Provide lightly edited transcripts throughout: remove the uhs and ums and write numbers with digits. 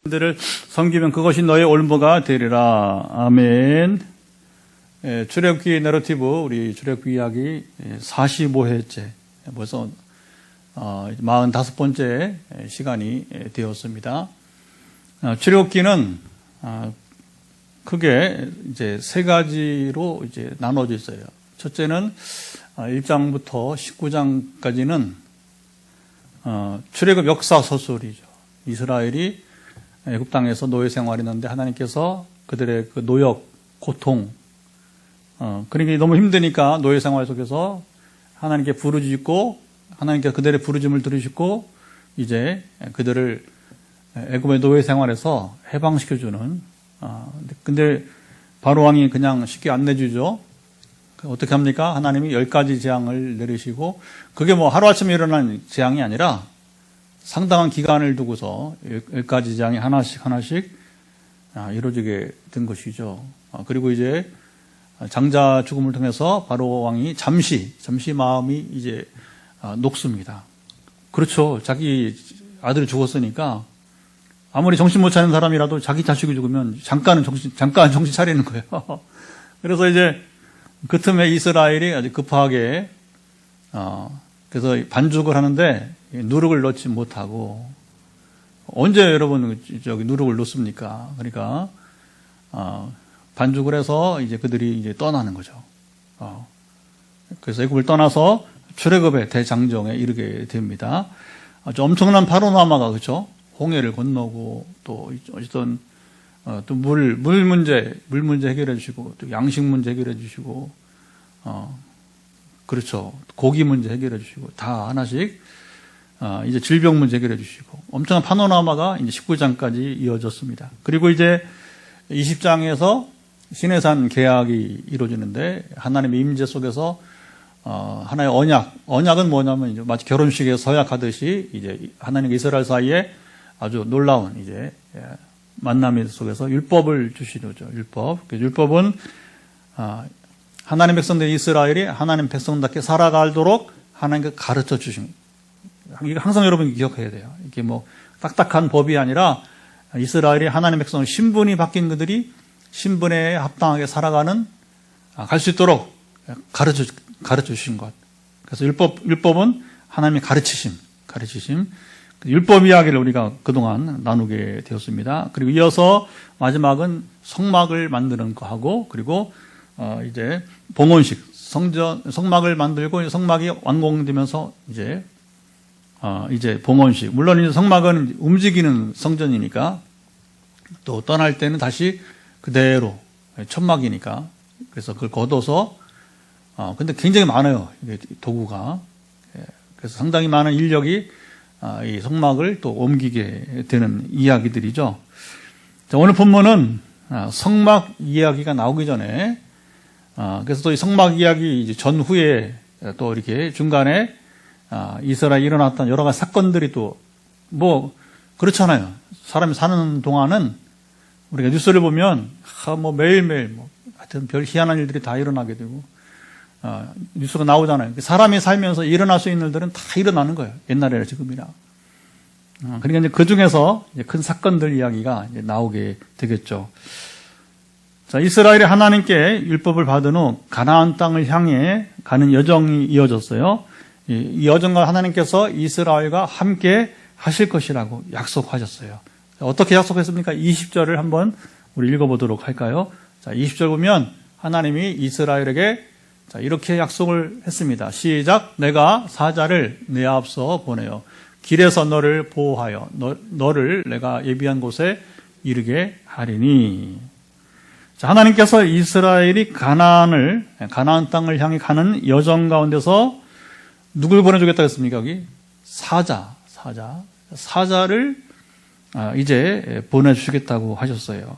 들을 섬기면 그것이 너의 올무가 되리라. 아멘. 출애굽기 내러티브, 우리 출애굽기 이야기 45회째, 벌써 45번째 시간이 되었습니다. 출애굽기는 크게 이제 세 가지로 이제 나눠져 있어요. 첫째는 1장부터 19장까지는 출애굽 역사 서술이죠. 이스라엘이 애굽 땅에서 노예 생활했는데 하나님께서 그들의 그 노역, 고통, 그러니까 너무 힘드니까 노예 생활 속에서 하나님께 부르짖고 하나님께 그들의 부르짖음을 들으시고 이제 그들을 애굽의 노예 생활에서 해방시켜주는. 근데 바로 왕이 그냥 쉽게 안 내주죠. 어떻게 합니까? 하나님이 10가지 재앙을 내리시고 그게 뭐 하루아침에 일어난 재앙이 아니라 상당한 기간을 두고서 10가지 재앙이 하나씩 이루어지게 된 것이죠. 그리고 이제 장자 죽음을 통해서 바로 왕이 잠시 마음이 이제 녹습니다. 그렇죠. 자기 아들이 죽었으니까 아무리 정신 못 차리는 사람이라도 자기 자식이 죽으면 잠깐 정신 차리는 거예요. 그래서 이제 그 틈에 이스라엘이 아주 급하게 그래서 반죽을 하는데 누룩을 넣지 못하고, 언제 여러분 누룩을 넣습니까? 그러니까 반죽을 해서 이제 그들이 이제 떠나는 거죠. 그래서 애굽을 떠나서 출애굽의 대장정에 이르게 됩니다. 아주 엄청난 파로나마가, 그렇죠? 홍해를 건너고 또 어쨌든 또 물 문제 해결해 주시고 또 양식 문제 해결해 주시고 그렇죠. 고기 문제 해결해 주시고 다 하나씩 이제 질병 문제 해결해 주시고 엄청난 파노라마가 이제 19장까지 이어졌습니다. 그리고 이제 20장에서 시내산 계약이 이루어지는데 하나님의 임재 속에서 하나의 언약은 뭐냐면 이제 마치 결혼식에 서약하듯이 이제 하나님과 이스라엘 사이에 아주 놀라운 이제 만남 속에서 율법을 주시죠. 율법은 하나님 백성들 이스라엘이 하나님 백성답게 살아가도록 하나님께 가르쳐 주신. 이거 항상 여러분이 기억해야 돼요. 이게 뭐 딱딱한 법이 아니라 이스라엘이 하나님 백성 신분이 바뀐 그들이 신분에 합당하게 살아가는 갈 수 있도록 가르쳐 주신 것. 그래서 율법은 하나님의 가르치심. 율법 이야기를 우리가 그동안 나누게 되었습니다. 그리고 이어서 마지막은 성막을 만드는 거 하고, 그리고 이제 봉헌식, 성막을 만들고 성막이 완공되면서 이제 봉헌식. 물론 이제 성막은 움직이는 성전이니까 또 떠날 때는 다시 그대로 천막이니까 그래서 그걸 걷어서 근데 굉장히 많아요. 이게 도구가. 그래서 상당히 많은 인력이 이 성막을 또 옮기게 되는 이야기들이죠. 자, 오늘 본문은 성막 이야기가 나오기 전에 그래서 또 이 성막 이야기 이제 전후에 또 이렇게 중간에 이스라엘에 일어났던 여러 가지 사건들이 또 뭐 그렇잖아요. 사람이 사는 동안은 우리가 뉴스를 보면 뭐 매일매일 뭐 하여튼 별 희한한 일들이 다 일어나게 되고 뉴스가 나오잖아요. 사람이 살면서 일어날 수 있는 일들은 다 일어나는 거예요. 옛날이나 지금이나. 그러니까 이제 그 중에서 이제 큰 사건들 이야기가 이제 나오게 되겠죠. 자, 이스라엘이 하나님께 율법을 받은 후 가나안 땅을 향해 가는 여정이 이어졌어요. 이 여정과 하나님께서 이스라엘과 함께 하실 것이라고 약속하셨어요. 어떻게 약속했습니까? 20절을 한번 우리 읽어보도록 할까요? 자, 20절 보면 하나님이 이스라엘에게 자, 이렇게 약속을 했습니다. 시작. 내가 사자를 내 앞서 보내어 길에서 너를 보호하여 너를 내가 예비한 곳에 이르게 하리니. 자, 하나님께서 이스라엘이 가나안 땅을 향해 가는 여정 가운데서 누굴 보내주겠다고 했습니까? 여기 사자를 이제 보내주시겠다고 하셨어요.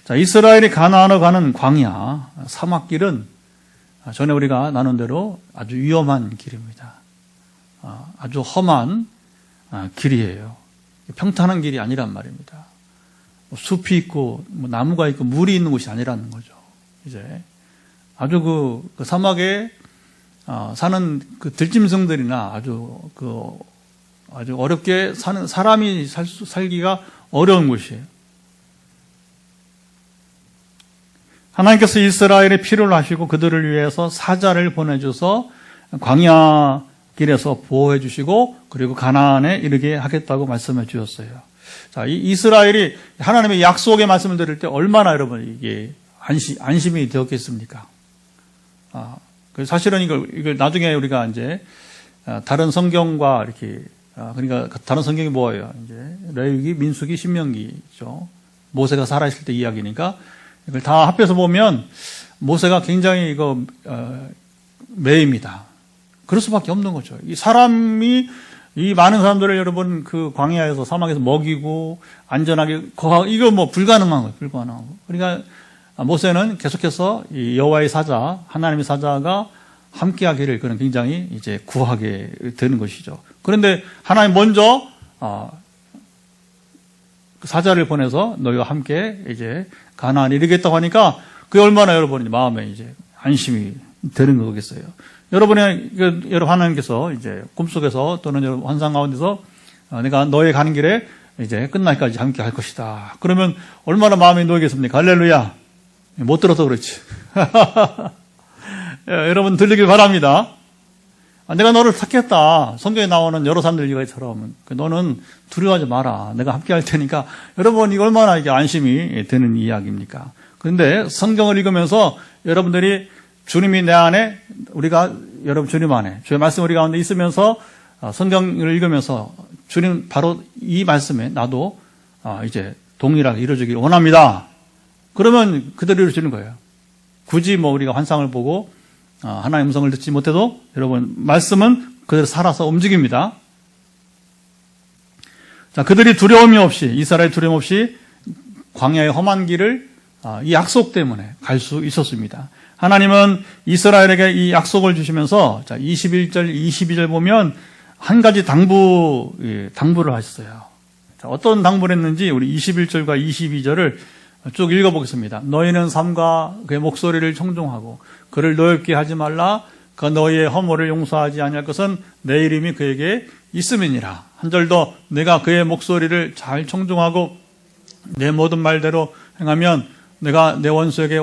자, 이스라엘이 가나안으로 가는 광야 사막길은 전에 우리가 나눈 대로 아주 위험한 길입니다. 아주 험한 길이에요. 평탄한 길이 아니란 말입니다. 숲이 있고 나무가 있고 물이 있는 곳이 아니라는 거죠. 이제 아주 그 사막에 사는 그 들짐승들이나 아주 어렵게 사는 사람이 살기가 어려운 곳이에요. 하나님께서 이스라엘의 필요를 하시고 그들을 위해서 사자를 보내줘서 광야 길에서 보호해 주시고 그리고 가나안에 이르게 하겠다고 말씀해 주셨어요. 자, 이 이스라엘이 하나님의 약속의 말씀을 들을 때 얼마나 여러분 이게 안심이 되었겠습니까? 사실은 이걸 나중에 우리가 이제 다른 성경과 이렇게 그러니까 다른 성경이 뭐예요? 이제 레위기, 민수기, 신명기죠. 모세가 살아있을 때 이야기니까 이걸 다 합해서 보면 모세가 굉장히 이거 매입니다. 그럴 수밖에 없는 거죠. 이 사람이 이 많은 사람들을 여러분 그 광야에서 사막에서 먹이고 안전하게 거하고 이거 뭐 불가능한 거예요. 불가능한 거. 그러니까 모세는 계속해서 이 여호와의 사자, 하나님의 사자가 함께하기를 그는 굉장히 이제 구하게 되는 것이죠. 그런데 하나님 먼저 사자를 보내서 너희와 함께 이제 가나안에 이르겠다고 하니까 그게 얼마나 여러분이 마음에 이제 안심이 되는 거겠어요. 여러분 하나님께서 이제 꿈속에서 또는 여러분 환상 가운데서 내가 너의 가는 길에 이제 끝날까지 함께 할 것이다. 그러면 얼마나 마음이 놓이겠습니까? 할렐루야. 못 들어서 그렇지. 여러분 들리길 바랍니다. 내가 너를 택했다. 성경에 나오는 여러 사람들 이거처럼 너는 두려워하지 마라. 내가 함께 할 테니까. 여러분 이거 얼마나 이게 안심이 되는 이야기입니까? 그런데 성경을 읽으면서 여러분들이 주님이 내 안에 우리가 여러분 주님 안에 주의 말씀 우리 가운데 있으면서 성경을 읽으면서 주님 바로 이 말씀에 나도 이제 동일하게 이루어지기를 원합니다. 그러면 그대로 이루어지는 거예요. 굳이 뭐 우리가 환상을 보고 하나님의 음성을 듣지 못해도 여러분 말씀은 그대로 살아서 움직입니다. 자, 그들이 두려움이 없이 이스라엘 두려움 없이 광야의 험한 길을 이 약속 때문에 갈 수 있었습니다. 하나님은 이스라엘에게 이 약속을 주시면서 자 21절, 22절 보면 한 가지 당부를 하셨어요. 자, 어떤 당부를 했는지 우리 21절과 22절을 쭉 읽어보겠습니다. 너희는 삼가 그의 목소리를 청종하고 그를 노엽게 하지 말라. 그 너희의 허물을 용서하지 아니할 것은 내 이름이 그에게 있음이니라. 한 절 더 내가 그의 목소리를 잘 청종하고 내 모든 말대로 행하면 내가 내 원수에게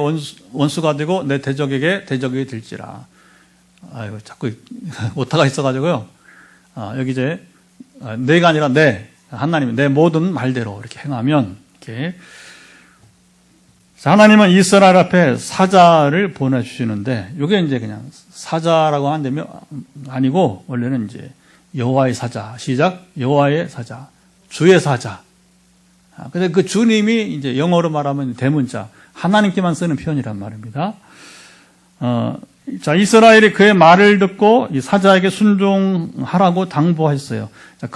원수가 되고 내 대적에게 대적이 될지라. 아이고 자꾸 오타가 있어가지고요. 여기 이제 내가 아니라 하나님이 내 모든 말대로 이렇게 행하면 이렇게. 하나님은 이스라엘 앞에 사자를 보내주시는데 이게 이제 그냥 사자라고 하는데 아니고 원래는 이제 여호와의 사자. 시작. 여호와의 사자. 주의 사자. 근데 그 주님이 이제 영어로 말하면 대문자, 하나님께만 쓰는 표현이란 말입니다. 자, 이스라엘이 그의 말을 듣고 이 사자에게 순종하라고 당부하셨어요. 자,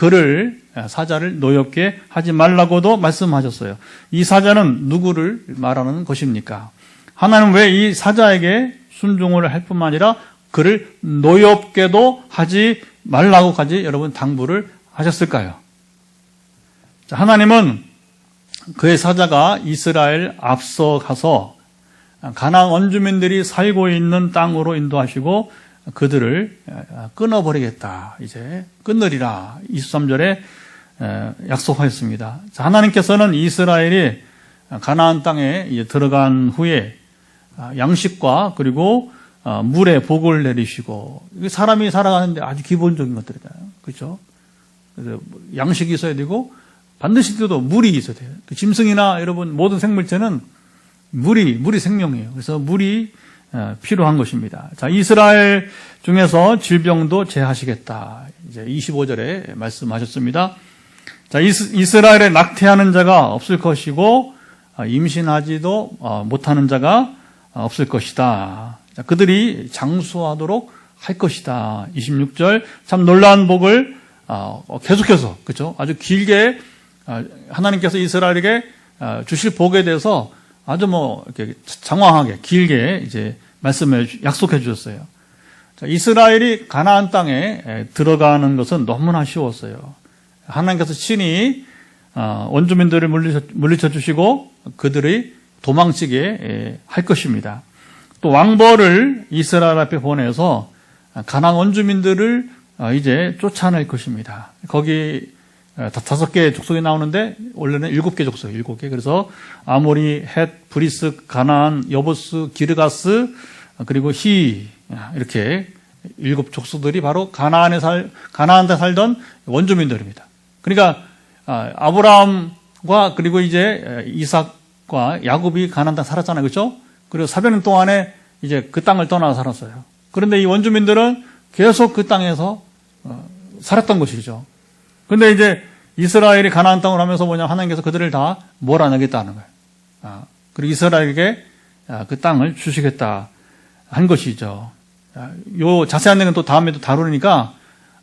사자를 노엽게 하지 말라고도 말씀하셨어요. 이 사자는 누구를 말하는 것입니까? 하나님은 왜 이 사자에게 순종을 할 뿐만 아니라 그를 노엽게도 하지 말라고까지 여러분 당부를 하셨을까요? 자, 하나님은 그의 사자가 이스라엘 앞서 가서 가나안 원주민들이 살고 있는 땅으로 인도하시고 그들을 끊어버리겠다. 이제 끊으리라. 23절에 약속하였습니다. 하나님께서는 이스라엘이 가나안 땅에 들어간 후에 양식과 그리고 물의 복을 내리시고 사람이 살아가는데 아주 기본적인 것들이잖아요. 그렇죠? 그래서 양식이 있어야 되고 반드시 또 물이 있어야 돼요. 짐승이나 여러분 모든 생물체는 물이 생명이에요. 그래서 물이 필요한 것입니다. 자, 이스라엘 중에서 질병도 제하시겠다. 이제 25절에 말씀하셨습니다. 자, 이스라엘에 낙태하는 자가 없을 것이고 임신하지도 못하는 자가 없을 것이다. 자, 그들이 장수하도록 할 것이다. 26절 참 놀라운 복을 계속해서 그렇죠? 아주 길게 하나님께서 이스라엘에게 주실 복에 대해서 아주 이렇게 장황하게 길게 이제 말씀을 약속해 주셨어요. 자, 이스라엘이 가나안 땅에 들어가는 것은 너무나 쉬웠어요. 하나님께서 친히 원주민들을 물리쳐 주시고 그들이 도망치게 할 것입니다. 또 왕벌을 이스라엘 앞에 보내서 가나안 원주민들을 이제 쫓아낼 것입니다. 거기 다섯 개의 족속이 나오는데 원래는 7개 족속, 7개. 그래서 아모리, 헷, 브리스, 가나안, 여보스, 기르가스, 그리고 히 이렇게 7족속들이 바로 가나안에 살던 원주민들입니다. 그러니까 아브라함과 그리고 이제 이삭과 야곱이 가나안 땅 살았잖아요, 그렇죠? 그리고 400년 동안에 이제 그 땅을 떠나 살았어요. 그런데 이 원주민들은 계속 그 땅에서 살았던 것이죠. 근데 이제 이스라엘이 가나안 땅을 하면서 하나님께서 그들을 다 몰아내겠다는 거예요. 그리고 이스라엘에게 그 땅을 주시겠다 한 것이죠. 요 자세한 내용은 또 다음에 또 다루니까,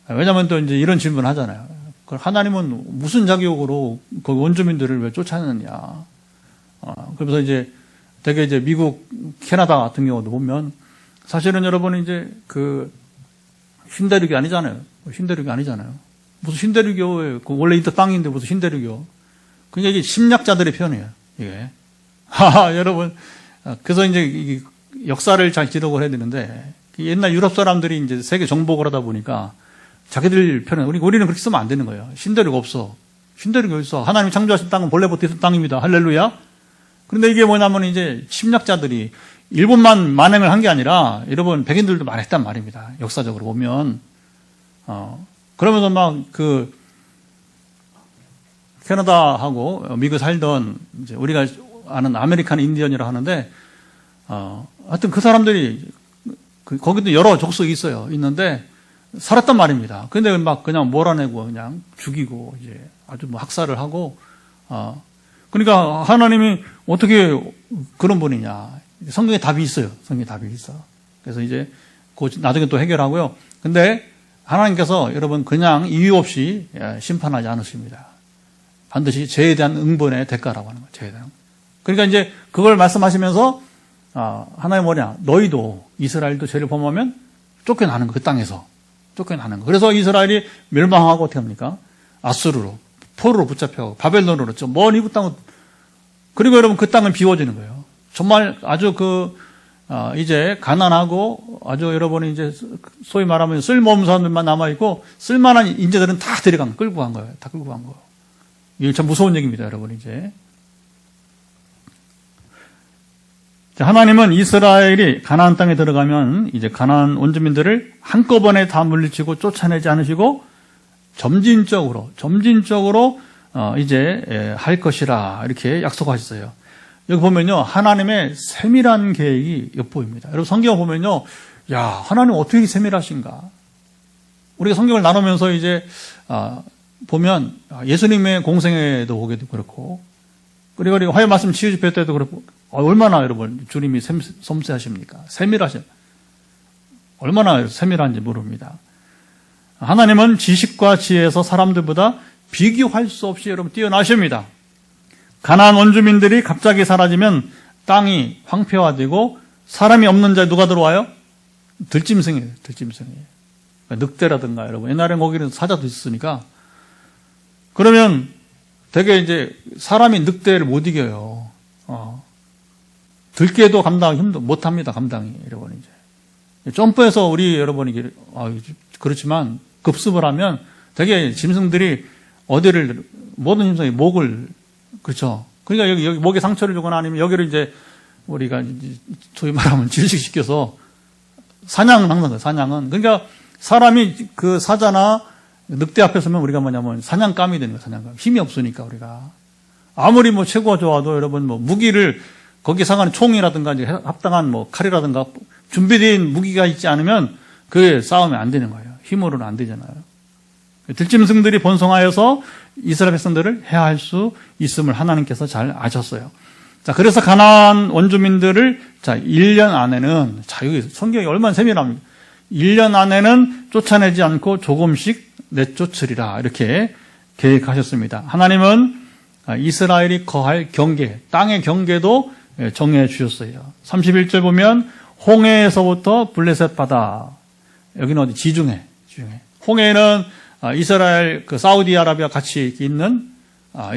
왜냐하면 또 이제 이런 질문을 하잖아요. 하나님은 무슨 자격으로 그 원주민들을 왜 쫓아내느냐. 그래서 이제 되게 이제 미국, 캐나다 같은 경우도 보면 사실은 여러분 이제 그 신대륙이 아니잖아요. 신대륙이 아니잖아요. 무슨 신대륙이요? 원래 이 땅인데 무슨 신대륙이요? 그러니까 이게 심리학자들의 표현이에요. 이게. 여러분. 그래서 이제 역사를 잘 기록을 해야 되는데, 옛날 유럽 사람들이 이제 세계 정복을 하다 보니까 자기들 표현, 우리는 그렇게 쓰면 안 되는 거예요. 신대륙 없어. 신대륙이 어디 있어? 하나님이 창조하신 땅은 본래부터 있던 땅입니다. 할렐루야. 그런데 이게 뭐냐면 이제 심리학자들이 일본만 만행을 한 게 아니라 여러분 백인들도 만했단 말입니다. 역사적으로 보면. 그러면서 막 캐나다하고 미국 살던 이제 우리가 아는 아메리칸 인디언이라 하는데, 하여튼 그 사람들이 거기도 여러 족속이 있는데 살았단 말입니다. 근데 막 그냥 몰아내고 그냥 죽이고 이제 아주 뭐 학살을 하고, 그러니까 하나님이 어떻게 그런 분이냐. 성경에 답이 있어요. 성경에 답이 있어. 그래서 이제 나중에 또 해결하고요. 근데 하나님께서 여러분 그냥 이유 없이 심판하지 않으십니다. 반드시 죄에 대한 응분의 대가라고 하는 거예요. 죄에 대한. 그러니까 이제 그걸 말씀하시면서 하나님 뭐냐? 너희도 이스라엘도 죄를 범하면 쫓겨나는 거, 그 땅에서 쫓겨나는 거. 그래서 이스라엘이 멸망하고 어떻게 합니까? 아수르로, 포로로 붙잡혀가고 바벨론으로 좀 먼 이국 땅으로. 그리고 여러분 그 땅은 비워지는 거예요. 정말 아주 이제 가난하고 아주 여러분이 이제 소위 말하면 쓸모없는 사람들만 남아있고 쓸만한 인재들은 다 끌고 간 거예요. 다 끌고 간 거예요. 이게 참 무서운 얘기입니다, 여러분 이제. 하나님은 이스라엘이 가나안 땅에 들어가면 이제 가나안 원주민들을 한꺼번에 다 물리치고 쫓아내지 않으시고 점진적으로 이제 할 것이라 이렇게 약속하셨어요. 여기 보면요, 하나님의 세밀한 계획이 엿보입니다. 여러분 성경을 보면요, 야, 하나님 어떻게 세밀하신가? 우리가 성경을 나누면서 이제 보면 예수님의 공생애도 보게도 그렇고, 그리고 화요 말씀 치유 집회 때도 그렇고, 얼마나 여러분 주님이 섬세하십니까? 얼마나 세밀한지 모릅니다. 하나님은 지식과 지혜에서 사람들보다 비교할 수 없이 여러분 뛰어나십니다. 가나안 원주민들이 갑자기 사라지면 땅이 황폐화되고 사람이 없는 자에 누가 들어와요? 들짐승이에요. 늑대라든가 여러분. 옛날엔 거기는 사자도 있으니까. 그러면 되게 이제 사람이 늑대를 못 이겨요. 들깨도 못합니다. 감당이. 여러분 이제. 점프해서 우리 여러분이, 그렇지만 급습을 하면 되게 짐승들이 모든 짐승이 목을, 그렇죠. 그러니까 여기 목에 상처를 주거나 아니면 여기를 이제 우리가 소위 말하면 질식시켜서 사냥은 항상 그래요. 사냥은. 그러니까 사람이 그 사자나 늑대 앞에 서면 우리가 뭐냐면 사냥감이 되는 거예요. 사냥감. 힘이 없으니까 우리가. 아무리 뭐 체구가 좋아도 여러분 뭐 무기를 거기에 상하는 총이라든가 이제 합당한 뭐 칼이라든가 준비된 무기가 있지 않으면 그게 싸움이 안 되는 거예요. 힘으로는 안 되잖아요. 들짐승들이 번성하여서 이스라엘 백성들을 해할 수 있음을 하나님께서 잘 아셨어요. 자, 그래서 가나안 원주민들을 1년 안에는, 여기 성경이 얼마나 세밀합니까? 1년 안에는 쫓아내지 않고 조금씩 내쫓으리라 이렇게 계획하셨습니다. 하나님은 이스라엘이 거할 경계, 땅의 경계도 정해 주셨어요. 31절 보면 홍해에서부터 블레셋 바다, 여기는 어디? 지중해. 홍해는 이스라엘 사우디아라비아 같이 있는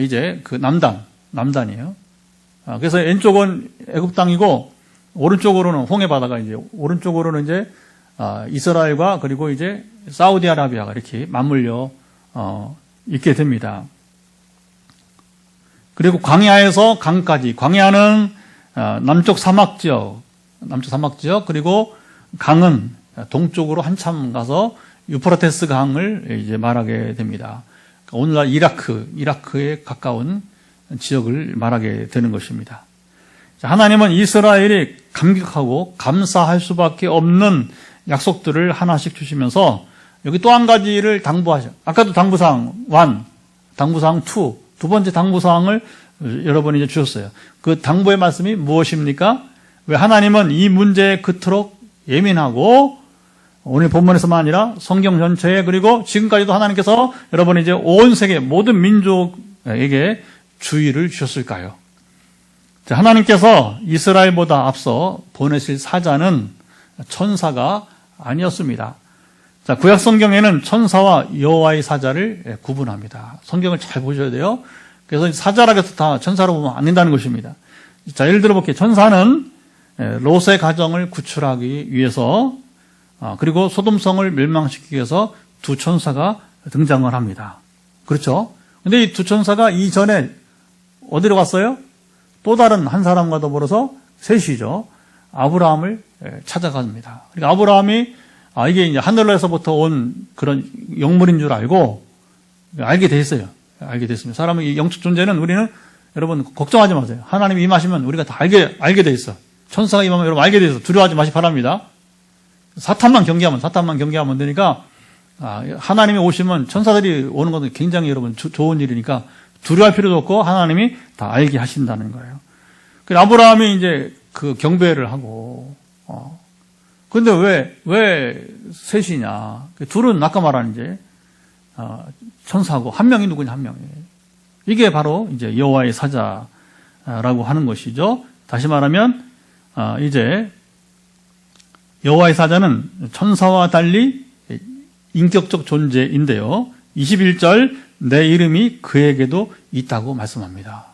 이제 그 남단이에요. 그래서 왼쪽은 애굽 땅이고 오른쪽으로는 홍해 바다가 이제 오른쪽으로는 이제 이스라엘과 그리고 이제 사우디아라비아가 이렇게 맞물려 있게 됩니다. 그리고 광야에서 강까지, 광야는 남쪽 사막 지역, 그리고 강은 동쪽으로 한참 가서 유프라테스 강을 이제 말하게 됩니다. 오늘날 이라크에 가까운 지역을 말하게 되는 것입니다. 하나님은 이스라엘이 감격하고 감사할 수밖에 없는 약속들을 하나씩 주시면서 여기 또 한 가지를 당부하셔. 아까도 당부사항 1, 당부사항 2, 두 번째 당부사항을 여러분이 이제 주셨어요. 그 당부의 말씀이 무엇입니까? 왜 하나님은 이 문제에 그토록 예민하고 오늘 본문에서만 아니라 성경 전체에 그리고 지금까지도 하나님께서 여러분이 이제 온 세계 모든 민족에게 주의를 주셨을까요? 자, 하나님께서 이스라엘보다 앞서 보내실 사자는 천사가 아니었습니다. 자, 구약 성경에는 천사와 여호와의 사자를 구분합니다. 성경을 잘 보셔야 돼요. 그래서 사자라고 해서 다 천사로 보면 안 된다는 것입니다. 자, 예를 들어 볼게요. 천사는 롯의 가정을 구출하기 위해서 그리고 소돔성을 멸망시키기 위해서 두 천사가 등장을 합니다. 그렇죠? 근데 이 두 천사가 이전에 어디로 갔어요? 또 다른 한 사람과 더불어서 셋이죠. 아브라함을 찾아갑니다. 그러니까 아브라함이 이게 이제 하늘에서부터 온 그런 영물인 줄 알고 알게 돼 있어요. 알게 됐습니다. 사람의 영적 존재는 우리는 여러분 걱정하지 마세요. 하나님이 임하시면 우리가 다 알게 돼 있어. 천사가 임하면 여러분 알게 돼 있어. 두려워하지 마시 바랍니다. 사탄만 경계하면 되니까 하나님이 오시면 천사들이 오는 것은 굉장히 여러분 좋은 일이니까 두려워할 필요도 없고 하나님이 다 알게 하신다는 거예요. 그래서 아브라함이 이제 그 경배를 하고 근데 왜 셋이냐? 둘은 아까 말한 이제 천사고 한 명이 누구냐 한 명이. 이게 바로 이제 여호와의 사자라고 하는 것이죠. 다시 말하면 이제 여호와의 사자는 천사와 달리 인격적 존재인데요. 21절 내 이름이 그에게도 있다고 말씀합니다.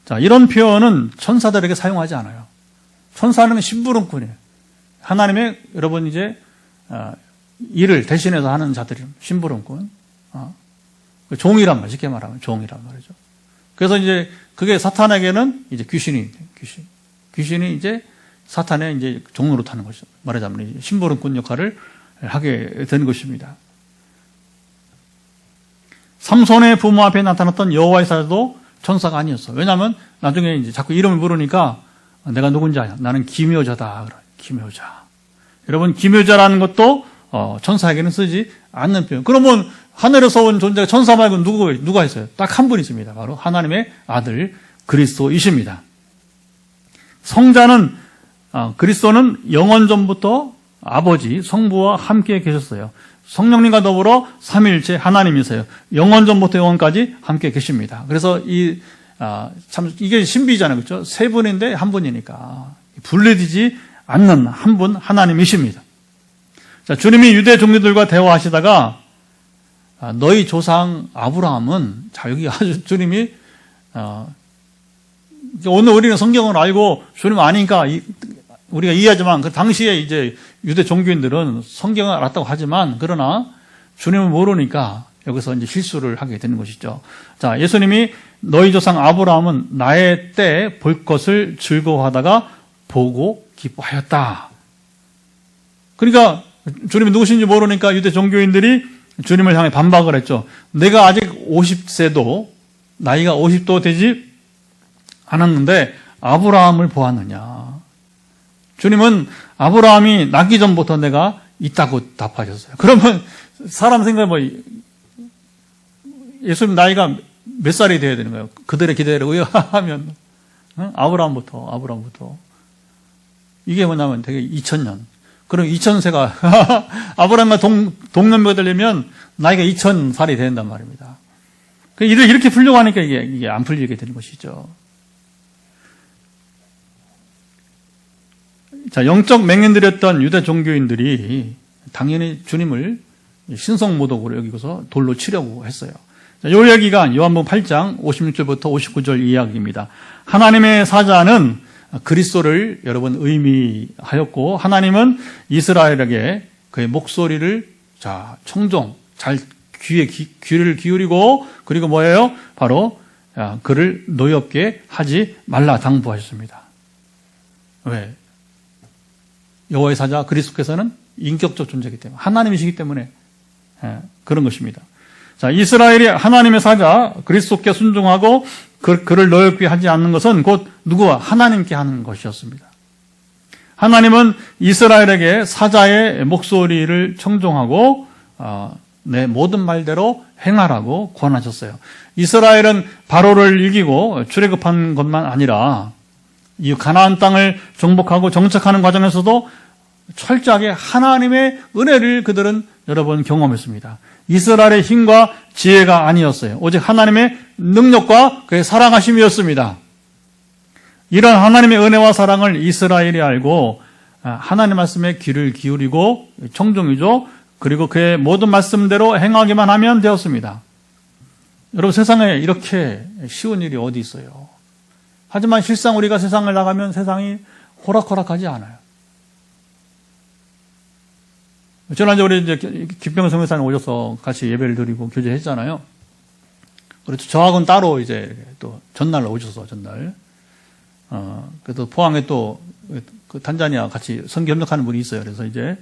자, 이런 표현은 천사들에게 사용하지 않아요. 천사는 심부름꾼이에요. 하나님의 여러분 이제 일을 대신해서 하는 자들이 심부름꾼. 종이란 말, 쉽게 말하면 종이란 말이죠. 그래서 이제 그게 사탄에게는 이제 귀신이 이제 사탄의 이제 종로로 타는 것이죠. 말하자면 심부름꾼 역할을 하게 되는 것입니다. 삼손의 부모 앞에 나타났던 여호와의 사자도 천사가 아니었어. 왜냐하면 나중에 이제 자꾸 이름을 부르니까 내가 누군지 아냐. 나는 기묘자다. 기묘자. 여러분 기묘자라는 것도 천사에게는 쓰지 않는 표현. 그러면 하늘에서 온 존재가 천사 말고 누가 있어요? 딱 한 분 있습니다. 바로 하나님의 아들 그리스도이십니다. 성자는 그리스도는 영원 전부터 아버지 성부와 함께 계셨어요. 성령님과 더불어 삼위일체 하나님이세요. 영원 전부터 영원까지 함께 계십니다. 그래서 참 이게 신비잖아요, 그렇죠? 세 분인데 한 분이니까 분리되지 않는 한 분 하나님이십니다. 자, 주님이 유대 종류들과 대화하시다가 너희 조상 아브라함은 자 여기 아주 주님이 오늘 우리는 성경을 알고 주님 아니니까 우리가 이해하지만 그 당시에 이제 유대 종교인들은 성경을 알았다고 하지만 그러나 주님을 모르니까 여기서 이제 실수를 하게 되는 것이죠. 자, 예수님이 너희 조상 아브라함은 나의 때 볼 것을 즐거워하다가 보고 기뻐하였다. 그러니까 주님이 누구신지 모르니까 유대 종교인들이 주님을 향해 반박을 했죠. 내가 아직 50세도 나이가 50도 되지 않았는데 아브라함을 보았느냐. 주님은 아브라함이 낳기 전부터 내가 있다고 답하셨어요. 그러면 사람 생각해 예수님 나이가 몇 살이 돼야 되는 거예요? 그들의 기대를 의하면 아브라함부터 이게 뭐냐면 되게 2000년. 그럼 2000세가 아브라함과 동년배가 되려면 나이가 2000살이 된단 말입니다. 이렇게 풀려고 하니까 이게 안 풀리게 되는 것이죠. 자, 영적 맹인들이었던 유대 종교인들이 당연히 주님을 신성모독으로 여기고서 돌로 치려고 했어요. 자, 이 이야기가 요한복음 8장 56절부터 59절 이야기입니다. 하나님의 사자는 그리스도를 여러분 의미하였고 하나님은 이스라엘에게 그의 목소리를 청종, 잘 귀를 기울이고, 그리고 뭐예요? 바로 그를 노엽게 하지 말라 당부하셨습니다. 왜? 여호와의 사자 그리스도께서는 인격적 존재이기 때문에, 하나님이시기 때문에 그런 것입니다. 자, 이스라엘이 하나님의 사자 그리스도께 순종하고 그를 노엽게 하지 않는 것은 곧 누구와? 하나님께 하는 것이었습니다. 하나님은 이스라엘에게 사자의 목소리를 청종하고 내 모든 말대로 행하라고 권하셨어요. 이스라엘은 바로를 이기고 출애굽한 것만 아니라 이 가나안 땅을 정복하고 정착하는 과정에서도 철저하게 하나님의 은혜를 그들은 여러 번 경험했습니다. 이스라엘의 힘과 지혜가 아니었어요. 오직 하나님의 능력과 그의 사랑하심이었습니다. 이런 하나님의 은혜와 사랑을 이스라엘이 알고 하나님 말씀에 귀를 기울이고 청종이죠. 그리고 그의 모든 말씀대로 행하기만 하면 되었습니다. 여러분, 세상에 이렇게 쉬운 일이 어디 있어요? 하지만 실상 우리가 세상을 나가면 세상이 호락호락하지 않아요. 지난주에 우리 이제 김병 성교사님 오셔서 같이 예배를 드리고 교제했잖아요. 그래서 저하고는 따로 이제 또 전날 오셔서 전날. 그래도 포항에 또 그 탄자니아 같이 선교 협력하는 분이 있어요. 그래서 이제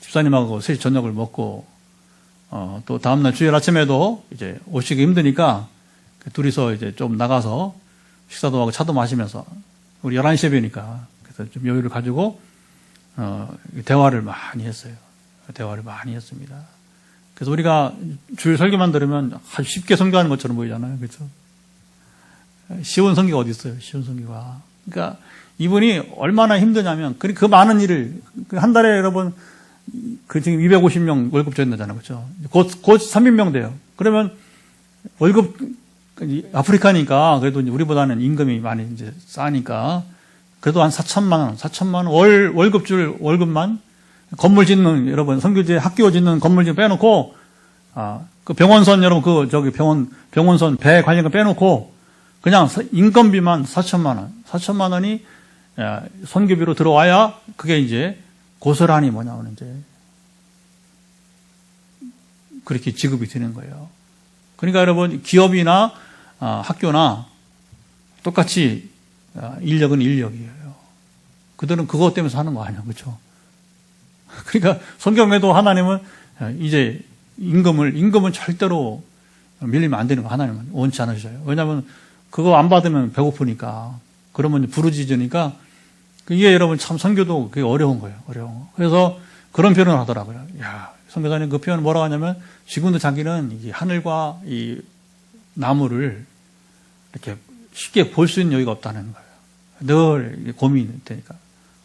집사님하고 셋이 저녁을 먹고 또 다음날 주일 아침에도 이제 오시기 힘드니까 둘이서 이제 좀 나가서 식사도 하고 차도 마시면서 우리 11시에 뵈니까 그래서 좀 여유를 가지고 대화를 많이 했어요. 대화를 많이 했습니다. 그래서 우리가 주일 설교만 들으면 아주 쉽게 설교하는 것처럼 보이잖아요. 그렇죠? 쉬운 설교가 어디 있어요? 쉬운 설교가. 그러니까 이분이 얼마나 힘드냐면 그 많은 일을 한 달에 여러분 그 지금 250명 월급 줘야 되잖아요. 그렇죠? 곧 300명 돼요. 그러면 월급 아프리카니까 그래도 이제 우리보다는 임금이 많이 이제 싸니까 그래도 한 4천만 원 월급 줄 월급만 건물 짓는 여러분 선교지 학교 짓는 건물 좀 빼놓고 그 병원선 여러분 저기 병원선 배 관련금 빼놓고 그냥 인건비만 4천만 원이 선교비로 들어와야 그게 이제 고스란히 뭐냐면 이제 그렇게 지급이 되는 거예요. 그러니까 여러분 기업이나 학교나 똑같이 인력은 인력이에요. 그들은 그것 때문에 사는 거 아니야, 그렇죠? 그러니까 성경에도 하나님은 이제 임금은 절대로 밀리면 안 되는 거 하나님은 원치 않으셔요. 왜냐하면 그거 안 받으면 배고프니까 그러면 부르짖으니까 이게 여러분 참 선교도 그게 어려운 거예요. 어려운 거. 그래서 그런 표현을 하더라고요. 야, 선교사님 그 표현을 뭐라고 하냐면 지금도 자기는 이 하늘과 이 나무를 이렇게 쉽게 볼 수 있는 여유가 없다는 거예요. 늘 고민이 되니까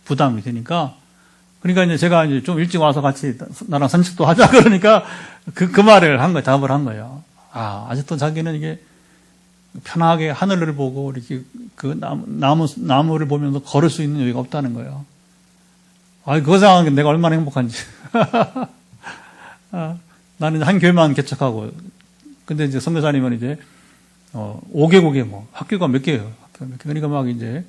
부담이 되니까 그러니까 이제 제가 이제 좀 일찍 와서 같이 나랑 산책도 하자 그러니까 그 말을 한 거예요. 답을 한 거예요. 아직도 자기는 이게 편하게 하늘을 보고 이렇게 그 나무를 보면서 걸을 수 있는 여유가 없다는 거예요. 그거 생각하는 게 내가 얼마나 행복한지. 나는 한 교회만 개척하고, 근데 이제 선교사님은 이제 5개국에 뭐 학교가 몇 개예요. 그러니까 막 이제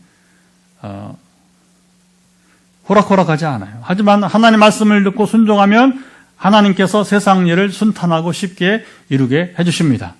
호락호락하지 않아요. 하지만 하나님 말씀을 듣고 순종하면 하나님께서 세상 일을 순탄하고 쉽게 이루게 해주십니다.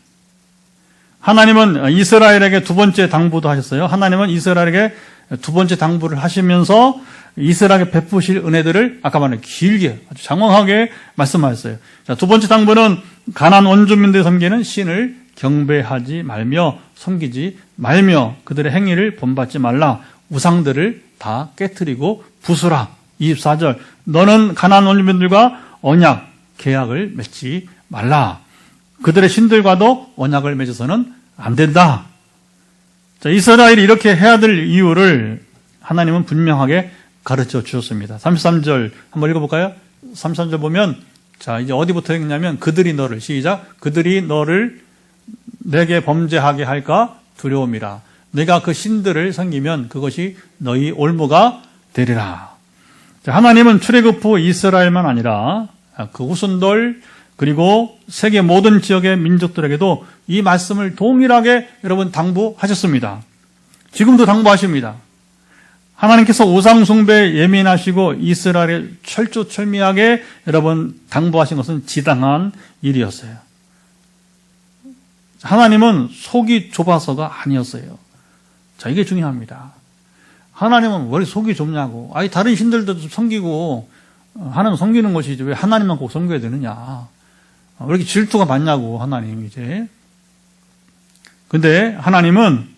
하나님은 이스라엘에게 두 번째 당부도 하셨어요. 하나님은 이스라엘에게 두 번째 당부를 하시면서 이스라엘에게 베푸실 은혜들을 아까 말한 길게 아주 장황하게 말씀하셨어요. 자, 두 번째 당부는 가나안 원주민들이 섬기는 신을 경배하지 말며 섬기지 말며 그들의 행위를 본받지 말라. 우상들을 다 깨트리고 부수라. 24절 너는 가나안 원주민들과 언약 계약을 맺지 말라. 그들의 신들과도 언약을 맺어서는 안 된다. 자, 이스라엘이 이렇게 해야 될 이유를 하나님은 분명하게 가르쳐 주셨습니다. 33절 한번 읽어볼까요? 33절 보면 자 이제 어디부터 읽냐면 그들이 너를 시작 그들이 너를 내게 범죄하게 할까 두려움이라. 내가 그 신들을 섬기면 그것이 너희 올무가 되리라. 자, 하나님은 출애굽 후 이스라엘만 아니라 그 후손들 그리고 세계 모든 지역의 민족들에게도 이 말씀을 동일하게 여러분 당부하셨습니다. 지금도 당부하십니다. 하나님께서 우상 숭배에 예민하시고 이스라엘에 철두철미하게 여러분 당부하신 것은 지당한 일이었어요. 하나님은 속이 좁아서가 아니었어요. 자, 이게 중요합니다. 하나님은 왜 속이 좁냐고. 아니, 다른 신들도 섬기고, 하나님 섬기는 것이지 왜 하나님만 꼭 섬겨야 되느냐. 왜 이렇게 질투가 많냐고, 하나님, 이제. 근데 하나님은,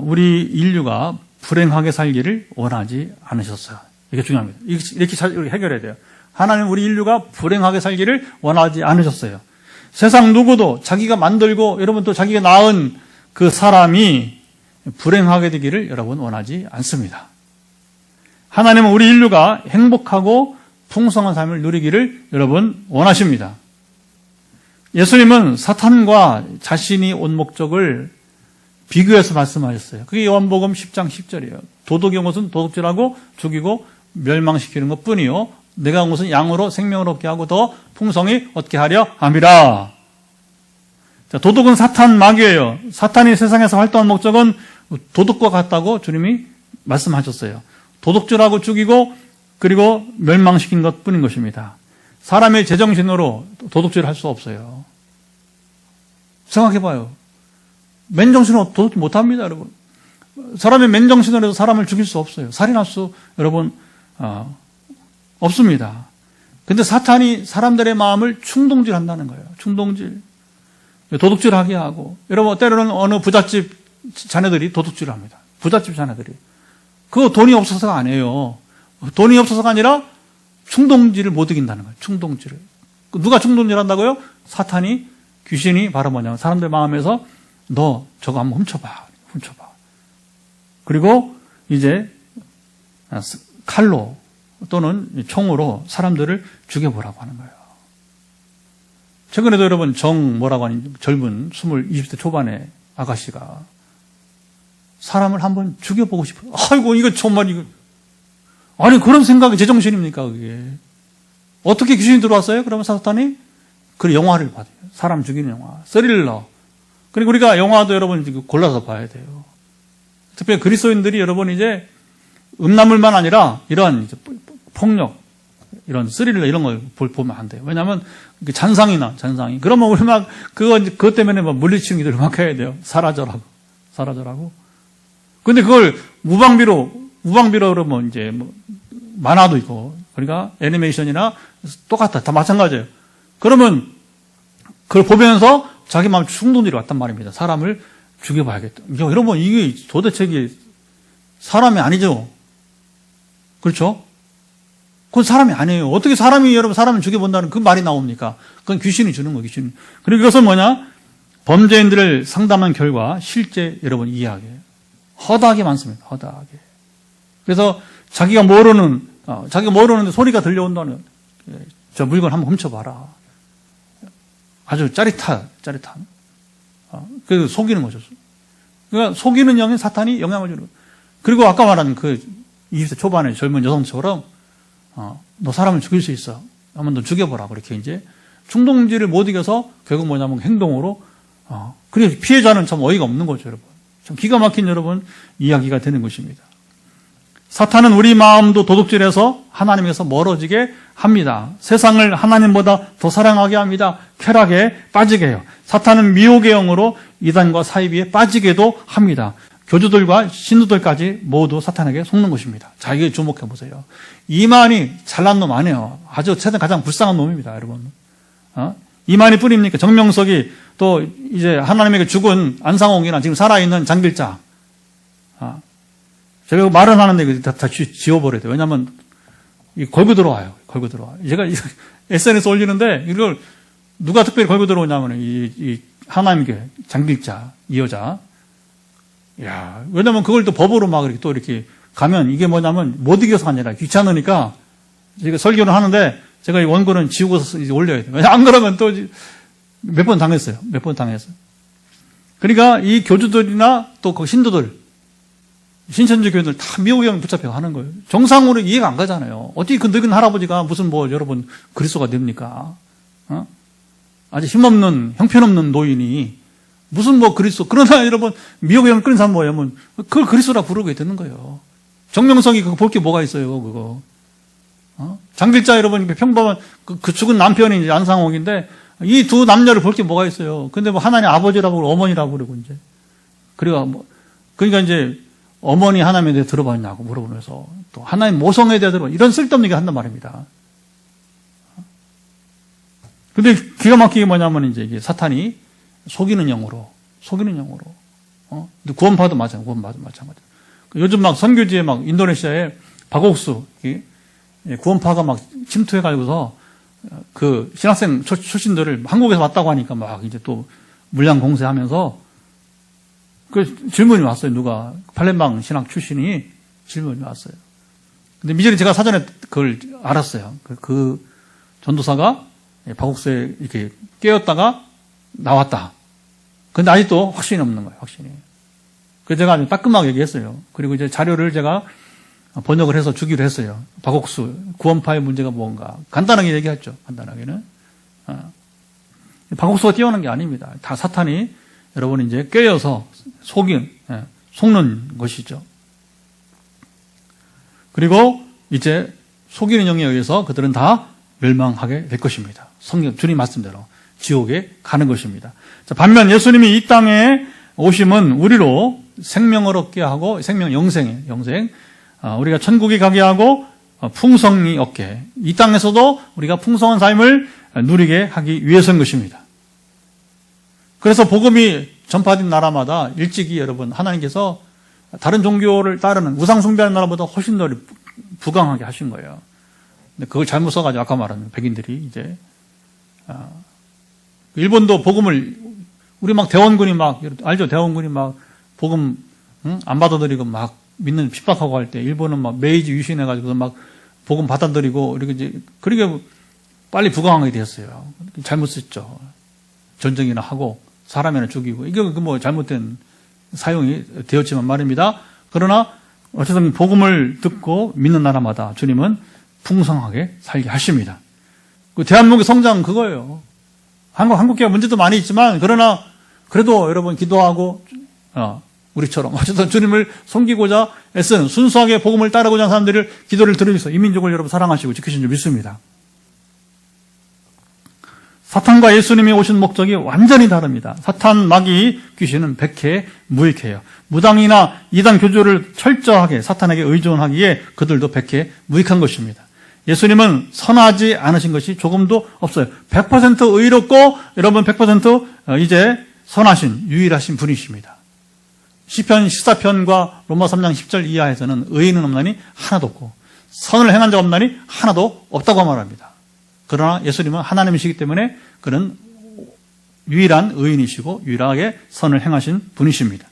우리 인류가 불행하게 살기를 원하지 않으셨어요. 이게 중요합니다. 이렇게 해결해야 돼요. 하나님 우리 인류가 불행하게 살기를 원하지 않으셨어요. 세상 누구도 자기가 만들고 여러분 또 자기가 낳은 그 사람이 불행하게 되기를 여러분 원하지 않습니다. 하나님은 우리 인류가 행복하고 풍성한 삶을 누리기를 여러분 원하십니다. 예수님은 사탄과 자신이 온 목적을 비교해서 말씀하셨어요. 그게 요한복음 10장 10절이에요. 도둑이 온 것은 도둑질하고 죽이고 멸망시키는 것뿐이요 내가 온 것은 양으로 생명을 얻게 하고 더 풍성히 얻게 하려 함이라. 자, 도둑은 사탄 마귀예요. 사탄이 세상에서 활동한 목적은 도둑과 같다고 주님이 말씀하셨어요. 도둑질하고 죽이고 그리고 멸망시키는 것뿐인 것입니다. 사람의 제정신으로 도둑질을 할 수 없어요. 생각해봐요. 맨정신으로 도둑질 못합니다, 여러분. 사람의 맨정신으로 해서 사람을 죽일 수 없어요. 살인할 수, 여러분, 없습니다. 근데 사탄이 사람들의 마음을 충동질 한다는 거예요. 충동질. 도둑질 하게 하고. 여러분, 때로는 어느 부잣집 자녀들이 도둑질을 합니다. 부잣집 자녀들이. 그거 돈이 없어서가 아니에요. 돈이 없어서가 아니라 충동질을 못 이긴다는 거예요. 충동질을. 누가 충동질 한다고요? 사탄이, 귀신이 바로 뭐냐면 사람들 마음에서 너 저거 한번 훔쳐봐. 훔쳐봐. 그리고 이제 칼로 또는 총으로 사람들을 죽여보라고 하는 거예요. 최근에도 여러분 뭐라고 하는 젊은 20대 초반의 아가씨가 사람을 한번 죽여보고 싶어요. 아이고 이거 정말 이거 아니 그런 생각이 제정신입니까 그게. 어떻게 귀신이 들어왔어요? 그러면 사탄이 그 영화를 봐요. 사람 죽이는 영화. 스릴러. 그리고 우리가 영화도 여러분 골라서 봐야 돼요. 특별히 그리스도인들이 여러분 이제 음란물만 아니라 이러한 이제 폭력, 이런 스릴러 이런 걸 보면 안 돼요. 왜냐하면 잔상이. 그러면 우리 막 그것 때문에 막 물리치는 게 막 해야 돼요. 사라져라고. 근데 그걸 무방비로 그러면 이제 뭐 만화도 있고, 그러니까 애니메이션이나 똑같아. 다 마찬가지예요. 그러면 그걸 보면서 자기 마음 충동들이 왔단 말입니다. 사람을 죽여봐야겠다. 여러분, 이게 도대체 이게 사람이 아니죠? 그렇죠? 그건 사람이 아니에요. 어떻게 여러분, 사람을 죽여본다는 그 말이 나옵니까? 그건 귀신이 주는 거예요, 귀신. 그리고 이것은 뭐냐? 범죄인들을 상담한 결과 실제 여러분 이야기예요. 허다하게 많습니다, 허다하게. 그래서 자기가 모르는데 소리가 들려온다는, 저 물건 한번 훔쳐봐라. 아주 짜릿한. 그래서 속이는 거죠. 그러니까 속이는 영인 사탄이 영향을 주는 거예요. 그리고 아까 말한 그 20대 초반의 젊은 여성처럼, 너 사람을 죽일 수 있어. 한번 너 죽여보라. 그렇게 이제 충동질을 못 이겨서 결국 뭐냐면 행동으로, 그래서 피해자는 참 어이가 없는 거죠, 여러분. 참 기가 막힌 여러분 이야기가 되는 것입니다. 사탄은 우리 마음도 도둑질해서 하나님에서 멀어지게 합니다. 세상을 하나님보다 더 사랑하게 합니다. 쾌락에 빠지게 해요. 사탄은 미혹의 영으로 이단과 사이비에 빠지게도 합니다. 교주들과 신도들까지 모두 사탄에게 속는 것입니다. 자, 이게 주목해 보세요. 이만희 잘난 놈 아니에요. 아주 세상 가장 불쌍한 놈입니다, 여러분. 이만희 뿐입니까? 정명석이 또 이제 하나님에게 죽은 안상홍이나 지금 살아있는 장길자. 제가 말은 하는데 다 지워버려야 돼요. 왜냐하면 걸고 들어와요. 제가 SNS 올리는데 이걸 누가 특별히 걸고 들어오냐면 이 하나님께 장길자 이 여자. 야, 왜냐면 그걸 또 법으로 막 이렇게 또 이렇게 가면 이게 뭐냐면 못 이겨서 아니라 귀찮으니까 제가 설교를 하는데 제가 이 원고는 지우고서 이제 올려야 돼요. 안 그러면 또 몇 번 당했어요. 그러니까 이 교주들이나 또 그 신도들, 신천지 교인들 다 미혹의 영에 붙잡혀 하는 거예요. 정상으로 이해가 안 가잖아요. 어떻게 그 늙은 할아버지가 무슨 여러분 그리스도가 됩니까? 아주 힘없는, 형편없는 노인이 무슨 그리스도. 그러나 여러분, 미혹의 영을 끄는 사람 뭐냐면, 그걸 그리스도라 부르게 되는 거예요. 정명석이 그거 볼 게 뭐가 있어요, 그거. 장길자 여러분, 평범한, 그 죽은 남편이 이제 안상홍인데, 이 두 남녀를 볼 게 뭐가 있어요? 근데 뭐 하나님 아버지라고 그러고 어머니라고 그러고 이제. 그러니까 이제 어머니 하나님에 대해 들어봤냐고 물어보면서 또 하나님 모성에 대해 들어봐. 이런 쓸데없는 얘기 한단 말입니다. 근데 기가 막히게 뭐냐면 이제 이게 사탄이 속이는 영으로. 근데 구원파도 마찬가지. 요즘 막 선교지에 막 인도네시아에 박옥수 구원파가 막 침투해가지고서 그 신학생 출신들을 한국에서 왔다고 하니까 막 이제 또 물량 공세하면서 그 질문이 왔어요. 누가 팔렘방 신학 출신이 질문이 왔어요. 근데 미절이 제가 사전에 그걸 알았어요. 그 전도사가 박옥수에 이렇게 깨었다가 나왔다. 근데 아직도 확신이 없는 거예요. 확신이. 그래서 제가 아주 따끔하게 얘기했어요. 그리고 이제 자료를 제가 번역을 해서 주기로 했어요. 박옥수 구원파의 문제가 뭔가 간단하게 얘기했죠. 간단하게는 박옥수가 뛰어난 게 아닙니다. 다 사탄이 여러분 이제 꿰어서 속는 것이죠. 그리고 이제 속이는 영에 의해서 그들은 다 멸망하게 될 것입니다. 성경 주님 말씀대로 지옥에 가는 것입니다. 자, 반면 예수님이 이 땅에 오심은 우리로 생명을 얻게 하고 생명 영생 우리가 천국에 가게 하고 풍성이 얻게 이 땅에서도 우리가 풍성한 삶을 누리게 하기 위해서인 것입니다. 그래서 복음이 전파된 나라마다 일찍이 여러분 하나님께서 다른 종교를 따르는 우상 숭배하는 나라보다 훨씬 더 부강하게 하신 거예요. 근데 그걸 잘못 써가지고 아까 말한 백인들이 이제 일본도 복음을 우리 막 대원군이 막 알죠? 대원군이 막 복음 안 받아들이고 막 믿는 핍박하고 할 때 일본은 막 메이지 유신해가지고 막 복음 받아들이고 이렇게 이제 그렇게 빨리 부강하게 되었어요. 잘못 썼죠. 전쟁이나 하고 사람이나 죽이고 이게 뭐 잘못된 사용이 되었지만 말입니다. 그러나 어쨌든 복음을 듣고 믿는 나라마다 주님은 풍성하게 살게 하십니다. 그 대한민국 성장 그거예요. 한국교회 문제도 많이 있지만 그러나 그래도 여러분 기도하고 우리처럼 어쨌든 주님을 섬기고자 애쓰는 순수하게 복음을 따르고자 하는 사람들을 기도를 들으면서 이 민족을 여러분 사랑하시고 지키신 줄 믿습니다. 사탄과 예수님이 오신 목적이 완전히 다릅니다. 사탄, 마귀, 귀신은 백해 무익해요. 무당이나 이단 교주를 철저하게 사탄에게 의존하기에 그들도 백해 무익한 것입니다. 예수님은 선하지 않으신 것이 조금도 없어요. 100% 의롭고 여러분 100% 이제 선하신 유일하신 분이십니다. 시편 14편과 로마 3장 10절 이하에서는 의인은 없나니 하나도 없고 선을 행한 자 없나니 하나도 없다고 말합니다. 그러나 예수님은 하나님이시기 때문에 그는 유일한 의인이시고 유일하게 선을 행하신 분이십니다.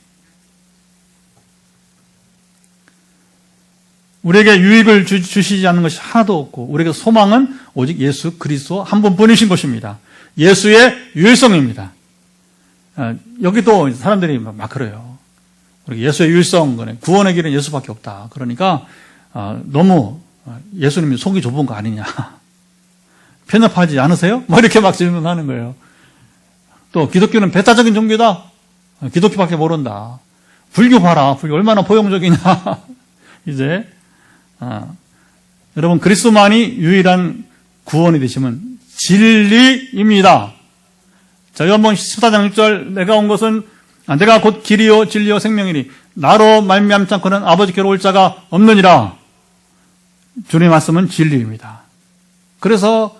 우리에게 유익을 주시지 않는 것이 하나도 없고 우리에게 소망은 오직 예수 그리스도 한 분뿐이신 것입니다. 예수의 유일성입니다. 여기도 사람들이 막 그래요. 예수의 유일성, 구원의 길은 예수밖에 없다. 그러니까 너무 예수님이 속이 좁은 거 아니냐. 편협하지 않으세요? 뭐 이렇게 막 질문하는 거예요. 또 기독교는 배타적인 종교다. 기독교밖에 모른다. 불교 봐라. 불교 얼마나 포용적이냐. 이제 여러분 그리스도만이 유일한 구원이 되시면 진리입니다. 자, 요한복음 14장 6절 내가 온 것은 내가 곧 길이요 진리요 생명이니 나로 말미암지 않고는 아버지께로 올 자가 없느니라. 주님의 말씀은 진리입니다. 그래서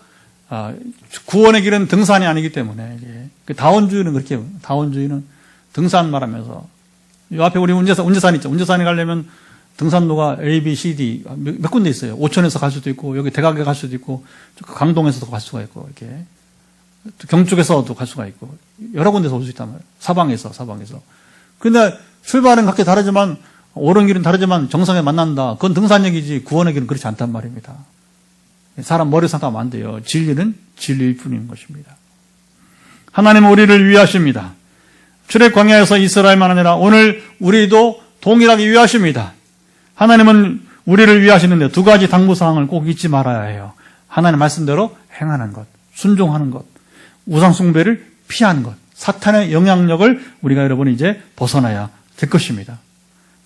구원의 길은 등산이 아니기 때문에 다원주의는 그렇게 다원주의는 등산 말하면서 이 앞에 우리 운제산 있죠. 운제산에 가려면 등산로가 A, B, C, D 몇 군데 있어요. 오천에서 갈 수도 있고 여기 대각에 갈 수도 있고 강동에서도 갈 수가 있고 이렇게 경쪽에서도 갈 수가 있고 여러 군데서 올 수 있단 말이에요. 사방에서. 근데 출발은 각기 다르지만 오른 길은 다르지만 정상에 만난다. 그건 등산 얘기지 구원의 길은 그렇지 않단 말입니다. 사람 머리 생각하면 안 돼요. 진리는 진리일 뿐인 것입니다. 하나님은 우리를 위하십니다. 출애굽 광야에서 이스라엘만 아니라 오늘 우리도 동일하게 위하십니다. 하나님은 우리를 위하시는데 두 가지 당부사항을 꼭 잊지 말아야 해요. 하나님 말씀대로 행하는 것, 순종하는 것, 우상 숭배를 피하는 것, 사탄의 영향력을 우리가 여러분 이제 벗어나야 될 것입니다.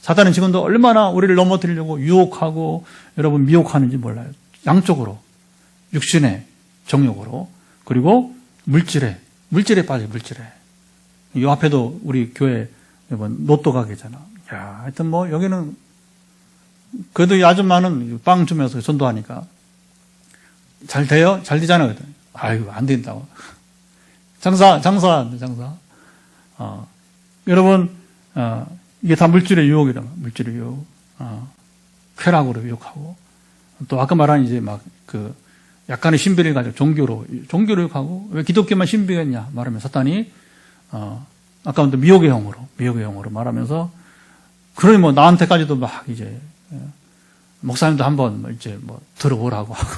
사탄은 지금도 얼마나 우리를 넘어뜨리려고 유혹하고 여러분 미혹하는지 몰라요. 양쪽으로 육신의 정욕으로 그리고 물질에 빠져, 물질에. 이 앞에도 우리 교회 로또 가게잖아. 야, 하여튼 뭐, 여기는, 그래도 이 아줌마는 빵 주면서 전도하니까. 잘 돼요? 잘 되잖아요. 아이고, 안 된다고. 장사. 여러분, 이게 다 물질의 유혹이다. 물질의 유혹. 쾌락으로 유혹하고. 또 아까 말한 이제 막 약간의 신비를 가지고 종교로 유혹하고, 왜 기독교만 신비가 있냐 말하면 사탄이, 아까 또 미혹의 영으로 말하면서, 그러니 뭐 나한테까지도 막 이제, 목사님도 한번 이제 뭐 들어오라고 하고,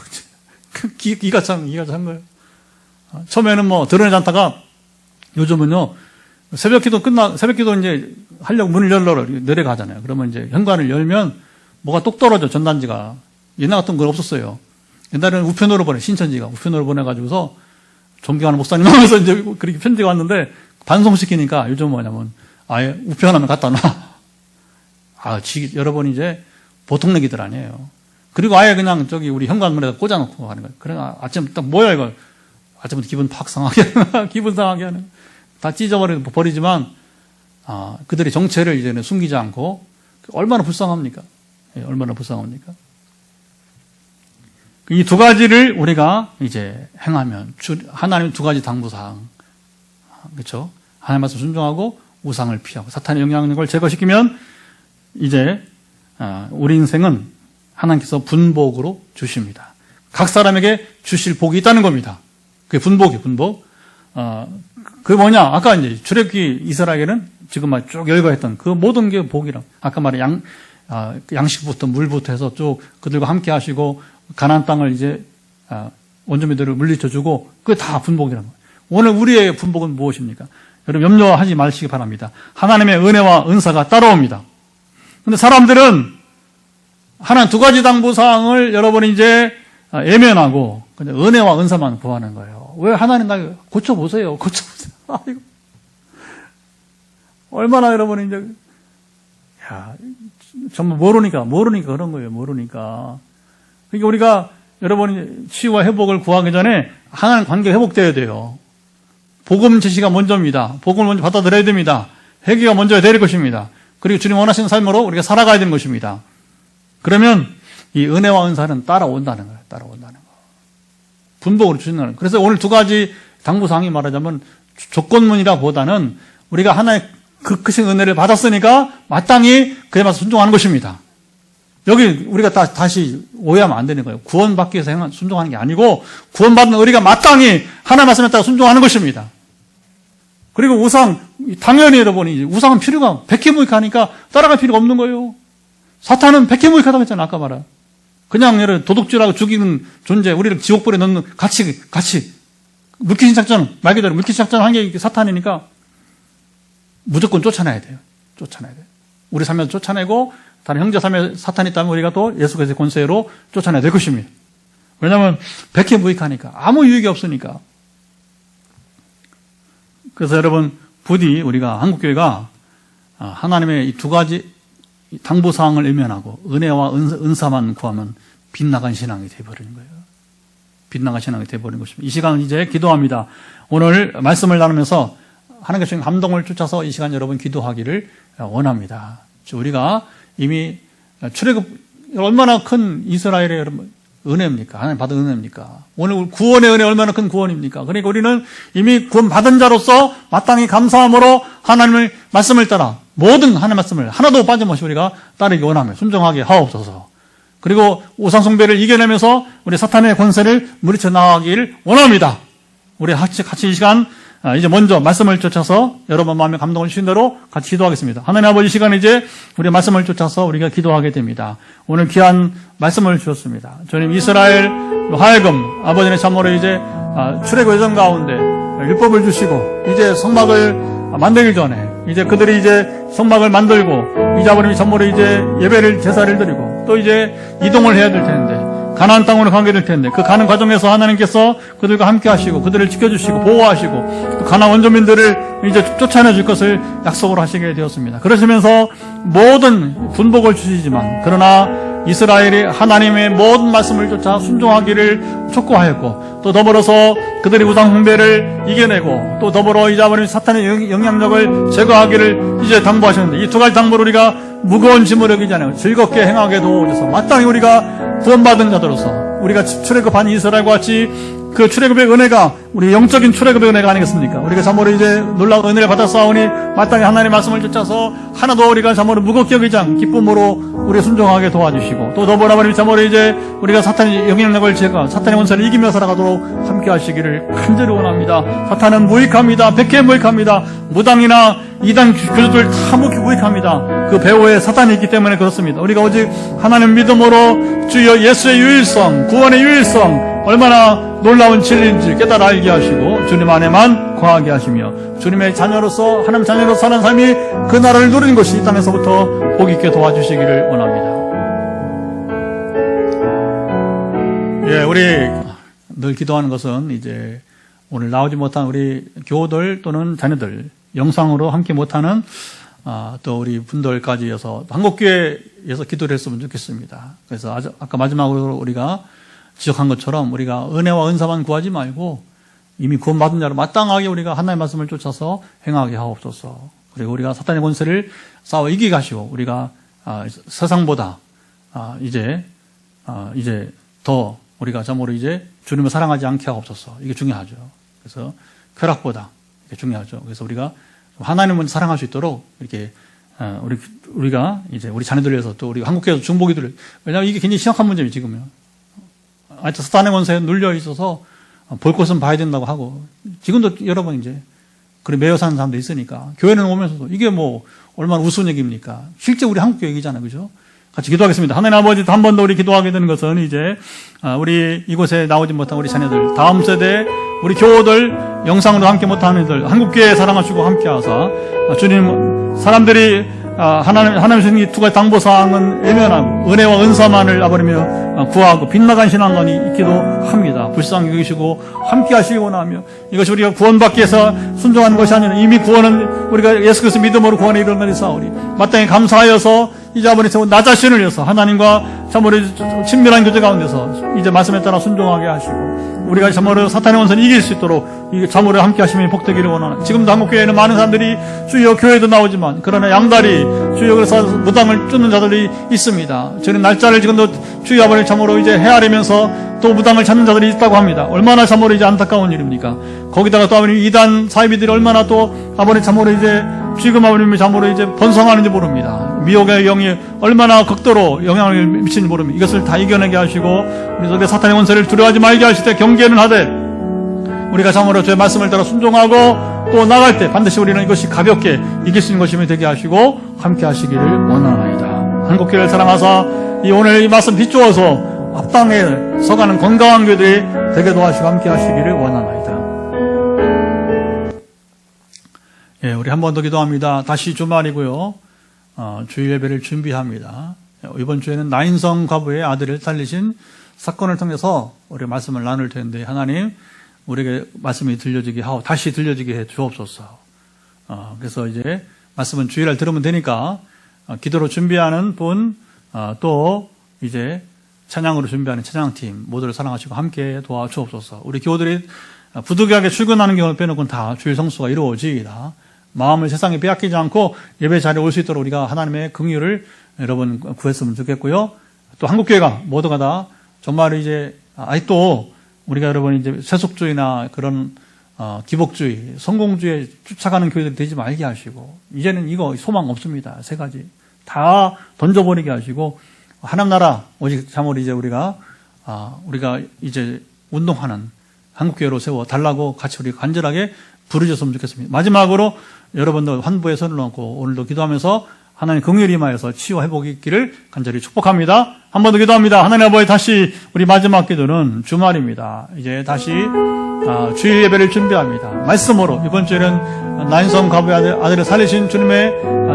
기가 찬 거예요. 처음에는 뭐 드러내지 않다가 요즘은요, 새벽 기도 이제 하려고 문을 내려가잖아요. 그러면 이제 현관을 열면 뭐가 똑 떨어져, 전단지가. 옛날 같은 건 없었어요. 옛날에는 우편으로 신천지가 우편으로 보내가지고서 존경하는 목사님 하면서 이제 그렇게 편지가 왔는데 반송시키니까 요즘 뭐냐면 아예 우편 하나 갖다 놔. 여러분 이제 보통 얘기들 아니에요. 그리고 아예 그냥 우리 현관문에다 꽂아놓고 하는 거예요. 그래, 아침 딱 뭐야 이거. 아침부터 기분 팍 상하게 하는, 기분 상하게 하는. 다 버리지만, 그들의 정체를 이제는 숨기지 않고, 얼마나 불쌍합니까? 예, 얼마나 불쌍합니까? 이 두 가지를 우리가 이제 행하면, 하나님 두 가지 당부사항. 그렇죠? 하나님 말씀 순종하고, 우상을 피하고, 사탄의 영향력을 제거시키면, 이제, 우리 인생은 하나님께서 분복으로 주십니다. 각 사람에게 주실 복이 있다는 겁니다. 그게 분복. 그게 뭐냐? 아까 이제 출애굽기 이스라엘에는 지금 막 쭉 열거했던 그 모든 게 복이라. 아까 말한 양식부터 물부터 해서 쭉 그들과 함께 하시고 가나안 땅을 이제 원주민들을 물리쳐 주고 그게 다 분복이라는 거예요. 오늘 우리의 분복은 무엇입니까? 여러분 염려하지 마시기 바랍니다. 하나님의 은혜와 은사가 따라옵니다. 근데 사람들은 하나님 두 가지 당부사항을 여러분이 이제 예면하고 그냥 은혜와 은사만 구하는 거예요. 왜 하나님 나 고쳐보세요. 아이고. 얼마나 여러분이 이제, 정말 모르니까 그런 거예요. 모르니까. 그러니까 우리가 여러분이 치유와 회복을 구하기 전에 하나님 관계가 회복되어야 돼요. 복음 제시가 먼저입니다. 복음을 먼저 받아들여야 됩니다. 회개가 먼저 될 것입니다. 그리고 주님 원하시는 삶으로 우리가 살아가야 되는 것입니다. 그러면 이 은혜와 은사는 따라온다는 거예요. 분복으로 주신다는 거예요. 그래서 오늘 두 가지 당부사항이 말하자면 조건문이라 보다는 우리가 하나의 그 크신 은혜를 받았으니까 마땅히 그에 맞서 순종하는 것입니다. 여기 우리가 다시 오해하면 안 되는 거예요. 구원받기 위해서 순종하는 게 아니고 구원받는 우리가 마땅히 하나님 말씀에 따라 순종하는 것입니다. 그리고 우상, 당연히 여러분이 우상은 필요가 백해무익하니까 따라갈 필요가 없는 거예요. 사탄은 백해무익하다고 했잖아요. 아까 말한. 그냥 도둑질하고 죽이는 존재, 우리를 지옥불에 넣는 같이 물귀신 작전, 말 그대로 물귀신 작전 한 게 사탄이니까 무조건 쫓아내야 돼요. 우리 삶에서 쫓아내고 다른 형제 삶에 사탄이 있다면 우리가 또 예수 그리스도의 권세로 쫓아내야 될 것입니다. 왜냐하면 백해무익하니까 아무 유익이 없으니까. 그래서 여러분 부디 우리가 한국교회가 하나님의 이 두 가지 당부사항을 외면하고 은혜와 은사만 구하면 빗나간 신앙이 되어버리는 거예요. 빗나간 신앙이 되어버리는 것입니다. 이 시간은 이제 기도합니다. 오늘 말씀을 나누면서 하나님께 주신 감동을 쫓아서 이 시간 여러분 기도하기를 원합니다. 우리가 이미 출애굽 얼마나 큰 이스라엘의 여러분 은혜입니까? 하나님 받은 은혜입니까? 오늘 구원의 은혜 얼마나 큰 구원입니까? 그러니까 우리는 이미 구원 받은 자로서 마땅히 감사함으로 하나님의 말씀을 따라 모든 하나님의 말씀을 하나도 빠짐없이 우리가 따르기 원하며 순종하게 하옵소서. 그리고 우상숭배를 이겨내면서 우리 사탄의 권세를 물리쳐 나가기를 원합니다. 우리 같이 이 시간 이제 먼저 말씀을 쫓아서 여러분 마음에 감동을 주신 대로 같이 기도하겠습니다. 하나님 아버지 시간에 이제 우리 말씀을 쫓아서 우리가 기도하게 됩니다. 오늘 귀한 말씀을 주셨습니다. 주님 이스라엘 하여금 아버지의 참모로 이제 출애굽 여정 가운데 율법을 주시고 이제 성막을 만들기 전에 이제 그들이 이제 성막을 만들고 이제 아버님이 참모로 이제 예배를 제사를 드리고 또 이제 이동을 해야 될 텐데 가나안 땅으로 가게 될 텐데 그 가는 과정에서 하나님께서 그들과 함께 하시고 그들을 지켜주시고 보호하시고 또 가나안 원주민들을 이제 쫓아내줄 것을 약속을 하시게 되었습니다. 그러시면서 모든 분복을 주시지만 그러나 이스라엘이 하나님의 모든 말씀을 쫓아 순종하기를 촉구하였고, 또 더불어서 그들의 우상 숭배를 이겨내고, 또 더불어 이제 아버님 사탄의 영향력을 제거하기를 이제 당부하셨는데, 이 두 가지 당부를 우리가 무거운 짐을 여기지 않아요. 즐겁게 행하게 도와주셔서 마땅히 우리가 구원받은 자들로서 우리가 출애굽한 이스라엘과 같이 그 출애굽의 은혜가 우리 영적인 출애굽의 은혜가 아니겠습니까? 우리가 참으로 이제 놀라운 은혜를 받았사오니 마땅히 하나님의 말씀을 쫓아서 하나도 우리가 참으로 무겁게 여기지 않고 기쁨으로 우리 순종하게 도와주시고, 또 더불어 아버님 참으로 이제 우리가 사탄의 영향력을 제거, 사탄의 원수를 이기며 살아가도록 함께 하시기를 간절히 원합니다. 사탄은 무익합니다. 백해 무익합니다. 무당이나 이단 교주들 다 무익합니다. 그 배후에 사탄이 있기 때문에 그렇습니다. 우리가 오직 하나님 믿음으로 주여 예수의 유일성, 구원의 유일성, 얼마나 놀라운 진리인지 깨달아 알게 하시고 주님 안에만 거하게 하시며 주님의 자녀로서, 하나님 자녀로서 사는 삶이 그 나라를 누리는 것이 이 땅에서부터 복 있게 도와주시기를 원합니다. 예, 우리 늘 기도하는 것은 이제 오늘 나오지 못한 우리 교우들 또는 자녀들, 영상으로 함께 못하는 또 우리 분들까지여서 한국교회에서 기도를 했으면 좋겠습니다. 그래서 아까 마지막으로 우리가 지적한 것처럼 우리가 은혜와 은사만 구하지 말고 이미 구원받은 자로 마땅하게 우리가 하나님의 말씀을 쫓아서 행하게 하옵소서. 그리고 우리가 사탄의 권세를 싸워 이기게 하시고 우리가 세상보다 이제 더 우리가 참으로 이제 주님을 사랑하지 않게 하옵소서. 이게 중요하죠. 그래서 쾌락보다 이게 중요하죠. 그래서 우리가 하나님을 사랑할 수 있도록 이렇게 우리가 이제 우리 자녀들 위해서 또 우리 한국교회에서 중보기도를, 왜냐하면 이게 굉장히 심각한 문제예요 지금요. 하여튼 사탄의 권세에 눌려 있어서 볼 것은 봐야 된다고 하고, 지금도 여러 번 이제 그래 매여 사는 사람도 있으니까 교회는 오면서도 이게 뭐 얼마나 우스운 얘기입니까? 실제 우리 한국교회 얘기잖아요, 그죠? 같이 기도하겠습니다. 하나님 아버지, 한 번 더 우리 기도하게 되는 것은 이제 우리 이곳에 나오지 못한 우리 자녀들, 다음 세대 우리 교우들, 영상으로 함께 못하는 이들 한국교회 사랑하시고 함께 하사 주님, 사람들이 하나님 주신 이 두 가지 당부사항은 애면하고 은혜와 은사만을 아버리며 구하고 빗나간 신앙관이 있기도 합니다. 불쌍히 여기시고 함께 하시기 원하며, 이것이 우리가 구원받기 위해서 순종하는 것이 아니라 이미 구원은 우리가 예수 그리스도 믿음으로 구원에 이르는 사오리 마땅히 감사하여서 이제 아버님 나 자신을 위해서 하나님과 참으로 친밀한 교제 가운데서 이제 말씀에 따라 순종하게 하시고 우리가 참으로 사탄의 원수를 이길 수 있도록 참으로 함께 하시면 복되기를 원하는, 지금도 한국교회에는 많은 사람들이 주여 교회도 나오지만 그러나 양다리 주여 그래서 무당을 쫓는 자들이 있습니다. 저는 날짜를 지금도 주여 아버님 참으로 이제 헤아리면서 또 무당을 찾는 자들이 있다고 합니다. 얼마나 참으로 이제 안타까운 일입니까? 거기다가 또 아버님 이단 사이비들이 얼마나 또 아버님 참으로 이제 지금 아버님이 참으로 이제 번성하는지 모릅니다. 미혹의 영이 얼마나 극도로 영향을 미치는지 모릅니다. 이것을 다 이겨내게 하시고 우리 속에 사탄의 원세를 두려워하지 말게 하실 때 경계는 하되 우리가 참으로 주의 말씀을 따라 순종하고 또 나갈 때 반드시 우리는 이것이 가볍게 이길 수 있는 것임을 되게 하시고 함께 하시기를 원하나이다. 한국교회를 사랑하사 이 오늘 이 말씀 비추어서 앞당에 서가는 건강한 교회들이 되게 도와주시고 함께 하시기를 원하나이다. 예, 우리 한 번 더 기도합니다. 다시 주말이고요. 주일 예배를 준비합니다. 이번 주에는 나인성 과부의 아들을 살리신 사건을 통해서 우리가 말씀을 나눌 텐데 하나님 우리에게 말씀이 들려지게 하고 다시 들려지게 해 주옵소서. 그래서 이제 말씀은 주일날 들으면 되니까 기도로 준비하는 분, 또 이제 찬양으로 준비하는 찬양팀 모두를 사랑하시고 함께 도와주옵소서. 우리 교우들이 부득이하게 출근하는 경우를 빼놓고는 다 주일 성수가 이루어지이다. 마음을 세상에 빼앗기지 않고 예배 자리에 올 수 있도록 우리가 하나님의 긍휼을 여러분 구했으면 좋겠고요. 또 한국교회가 모두가 다 정말 이제 아직도 우리가 여러분 이제 세속주의나 그런 기복주의, 성공주의에 쫓아가는 교회들이 되지 말게 하시고 이제는 이거 소망 없습니다. 세 가지 다 던져버리게 하시고 하나님 나라 오직 참으로 이제 우리가 이제 운동하는 한국교회로 세워 달라고 같이 우리 간절하게 부르셨으면 좋겠습니다. 마지막으로 여러분들 환부에 손을 얹고 오늘도 기도하면서 하나님 긍휼히 임하여서 치유 회복이 있기를 간절히 축복합니다. 한 번 더 기도합니다. 하나님 아버지, 다시 우리 마지막 기도는 주말입니다. 이제 다시 주일 예배를 준비합니다. 말씀으로 이번 주에는 나인성 과부의 아들을 살리신 주님의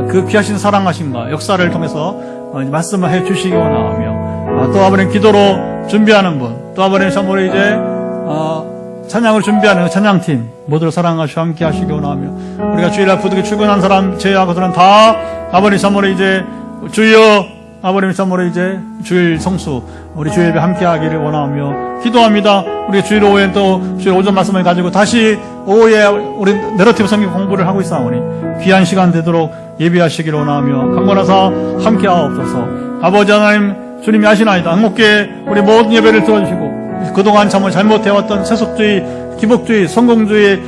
그 귀하신 사랑하심과 역사를 통해서 말씀을 해 주시기 원하며, 또 아버님 기도로 준비하는 분, 또 아버님 참으로 이제 찬양을 준비하는 찬양팀 모두를 사랑하시고 함께 하시기 원하며, 우리가 주일날 부득이 출근한 사람 제외하고서는 다 아버님 참으로 이제 주여 아버님 참으로 이제 주일 성수, 우리 주일 예배 함께 하기를 원하며 기도합니다. 우리 주일 오후에 또 주일 오전 말씀을 가지고 다시 오후에 우리 내러티브 성경 공부를 하고 있사오니 귀한 시간 되도록 예배하시기를 원하며 강권하사 함께 하옵소서. 아버지 하나님, 주님이 아시나이다. 한국교회 우리 모든 예배를 들어주시고 그동안 참으로 잘못해왔던 세속주의, 기복주의, 성공주의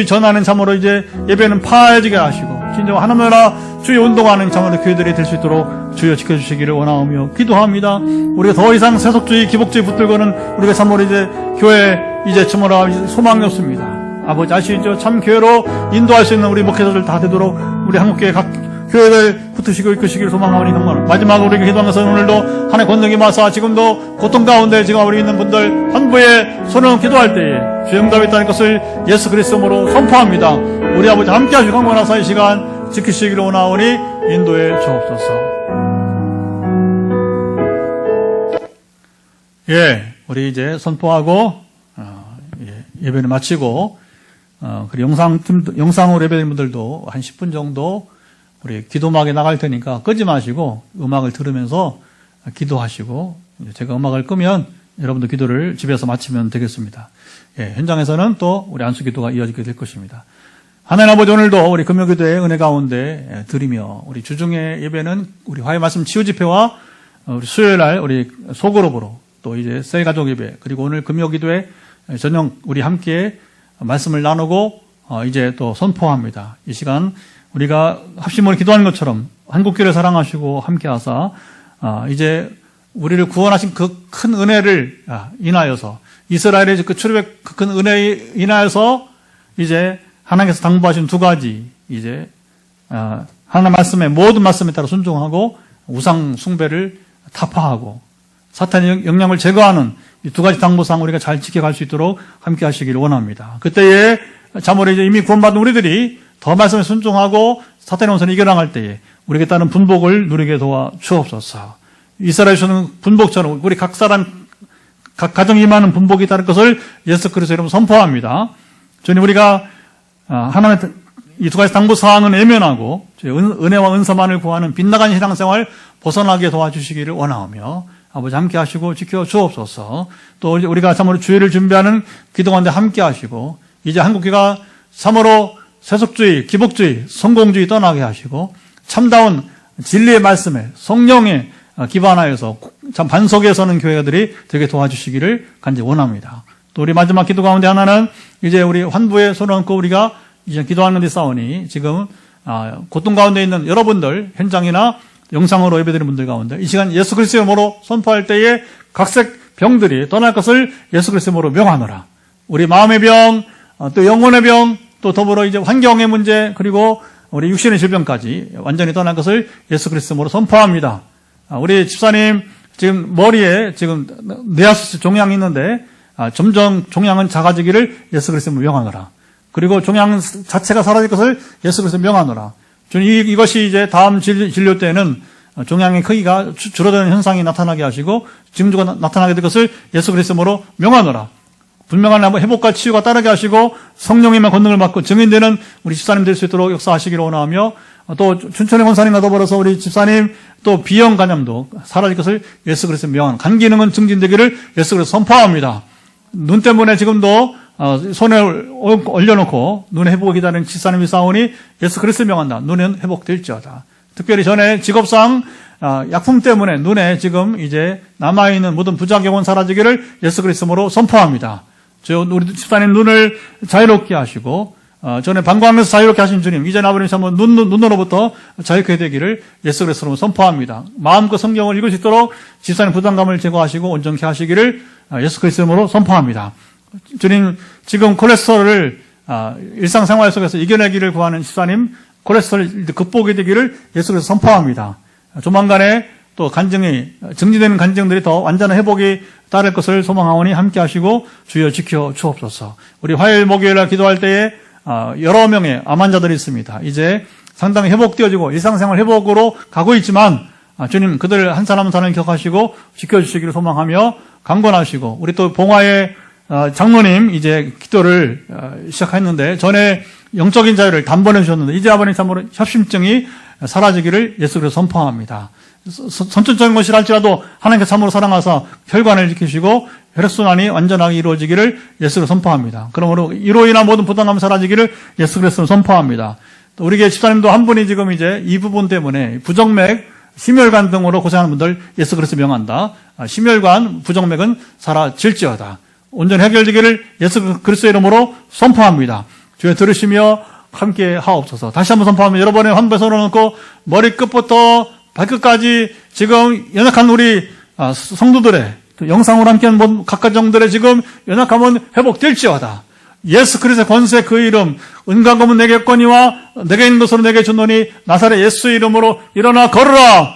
전하는 참으로 이제 예배는 파해지게 하시고 진정 하나님 나라 주의 운동하는 참으로 교회들이 될 수 있도록 주여 지켜주시기를 원하오며 기도합니다. 우리가 더 이상 세속주의, 기복주의 붙들고는 우리가 참으로 이제 교회 이제 참으로 소망이 없습니다. 아버지 아시죠? 참 교회로 인도할 수 있는 우리 목회자들 다 되도록 우리 한국교회 각 교회를 붙으시고 이끄시기를 소망하오니 정말 마지막으로 우리가 기도하면서 오늘도 하나님의 권능이 마사 지금도 고통 가운데 지금 우리 있는 분들 환부에 손을 기도할 때에 주의 응답이 있다는 것을 예수 그리스도로 선포합니다. 우리 아버지 함께 하시고 강권하사 이 시간 지키시기를 원하오니 인도해 주옵소서. 예, 우리 이제 선포하고 예배를 마치고 그리고 영상으로 예배드린 분들도 한 10분 정도 우리 기도음악에 나갈 테니까 끄지 마시고 음악을 들으면서 기도하시고 제가 음악을 끄면 여러분도 기도를 집에서 마치면 되겠습니다. 예, 현장에서는 또 우리 안수 기도가 이어지게 될 것입니다. 하나님 아버지 오늘도 우리 금요기도의 은혜 가운데 드리며 우리 주중의 예배는 우리 화해 말씀 치유 집회와 우리 수요일날 우리 소그룹으로 또 이제 셀 가족 예배 그리고 오늘 금요기도에 저녁 우리 함께 말씀을 나누고 이제 또 선포합니다. 이 시간 우리가 합심으로 기도하는 것처럼 한국교회를 사랑하시고 함께하사 이제 우리를 구원하신 그 큰 은혜를 인하여서 이스라엘의 그 출애굽의 그 큰 은혜에 인하여서 이제 하나님께서 당부하신 두 가지 이제 하나님 말씀에 모든 말씀에 따라 순종하고 우상 숭배를 타파하고 사탄의 영향을 제거하는 이 두 가지 당부상 우리가 잘 지켜갈 수 있도록 함께 하시기를 원합니다. 그때에 참으로 이제 이미 구원받은 우리들이 더 말씀에 순종하고 사탄의 원수를 이겨나갈 때에 우리에게 따른 분복을 누리게 도와 주옵소서. 이스라엘에서는 분복처럼 우리 각 사람 각 가정이 임하는 분복이 있다는 것을 예수 그리스도 이름으로 선포합니다. 주님 우리가 하나님의 이 두 가지 당부 사항은 외면하고 은혜와 은사만을 구하는 빗나간 신앙생활 벗어나게 도와주시기를 원하오며 아버지 함께 하시고 지켜 주옵소서. 또 우리가 참으로 주일을 준비하는 기도가운데 함께 하시고 이제 한국교회가 참으로 세속주의, 기복주의, 성공주의 떠나게 하시고 참다운 진리의 말씀에 성령에 기반하여서 참 반석에 서는 교회들이 되게 도와주시기를 간절히 원합니다. 또 우리 마지막 기도 가운데 하나는 이제 우리 환부에 손을 얹고 우리가 이제 기도하는 데 싸우니 지금 고통 가운데 있는 여러분들 현장이나 영상으로 예배드리는 분들 가운데 이 시간 예수 그리스도의 이름으로 선포할 때에 각색 병들이 떠날 것을 예수 그리스도의 이름으로 명하노라. 우리 마음의 병, 또 영혼의 병, 또 더불어 이제 환경의 문제 그리고 우리 육신의 질병까지 완전히 떠날 것을 예수 그리스도의 이름으로 선포합니다. 우리 집사님 지금 머리에 지금 뇌하수술 종양이 있는데 점점 종양은 작아지기를 예수 그리스도의 이름으로 명하노라. 그리고 종양 자체가 사라질 것을 예수 그리스도의 이름으로 명하노라. 이것이 이제 다음 진료 때는 종양의 크기가 줄어드는 현상이 나타나게 하시고 징조가 나타나게 될 것을 예수 그리스도의 이름으로 명하노라. 분명한 회복과 치유가 따르게 하시고 성령님의 권능을 받고 증인되는 우리 집사님 될 수 있도록 역사하시기를 원하며 또 춘천의 권사님과 더불어서 우리 집사님 또 비형 간염도 사라질 것을 예수 그리스도의 명한 간 기능은 증진되기를 예수 그리스도 선포합니다. 눈 때문에 지금도 손에 올려놓고 눈 회복을 기다리는 집사님이 싸우니 예수 그리스도를 명한다. 눈은 회복될지어다. 특별히 전에 직업상 약품 때문에 눈에 지금 이제 남아있는 모든 부작용은 사라지기를 예수 그리스도로 선포합니다. 우리 집사님 눈을 자유롭게 하시고 전에 방광에서 자유롭게 하신 주님 이제 아버님 한번 눈으로부터 자유롭게 되기를 예수 그리스도로 선포합니다. 마음껏 성경을 읽을 수 있도록 집사님 부담감을 제거하시고 온전케 하시기를 예수 그리스도로 선포합니다. 주님 지금 콜레스테롤을 일상생활 속에서 이겨내기를 구하는 집사님 콜레스테롤 극복이 되기를 예수 그리스도 선포합니다. 조만간에 또 간증이 정지되는 간증들이 더 완전한 회복이 따를 것을 소망하오니 함께 하시고 주여 지켜 주옵소서. 우리 화요일 목요일날 기도할 때에 여러 명의 암 환자들이 있습니다. 이제 상당히 회복되어지고 일상생활 회복으로 가고 있지만 주님 그들 한 사람 한 사람을 기억하시고 지켜주시기를 소망하며 강권하시고 우리 또 봉화의 장로님 이제 기도를 시작했는데 전에 영적인 자유를 단번에 주셨는데 이제 아버님 참으로 협심증이 사라지기를 예수 그리스도 선포합니다. 선천적인 것이라 할지라도 하나님께 참으로 사랑하사 혈관을 지키시고 혈액순환이 완전하게 이루어지기를 예수로 선포합니다. 그러므로 이로 인한 모든 부담감이 사라지기를 예수 그리스도로 선포합니다. 또 우리 교회 집사님도 한 분이 지금 이제 이 부분 때문에 부정맥, 심혈관 등으로 고생하는 분들 예수 그리스도 명한다. 심혈관, 부정맥은 사라질지어다. 온전히 해결되기를 예수 그리스도 이름으로 선포합니다. 주여 들으시며 함께 하옵소서. 다시 한번 선포합니다. 여러분의 한 배 손을 얹고 머리끝부터 발끝까지 지금 연약한 우리 성도들의 영상으로 함께한 각각 정들의 지금 연약함은 회복될지어다. 예수 그리스도의 권세 그 이름 은과 검은 내게 했거니와 내게 있는 것으로 내게 줬노니 나사렛 예수의 이름으로 일어나 걸으라.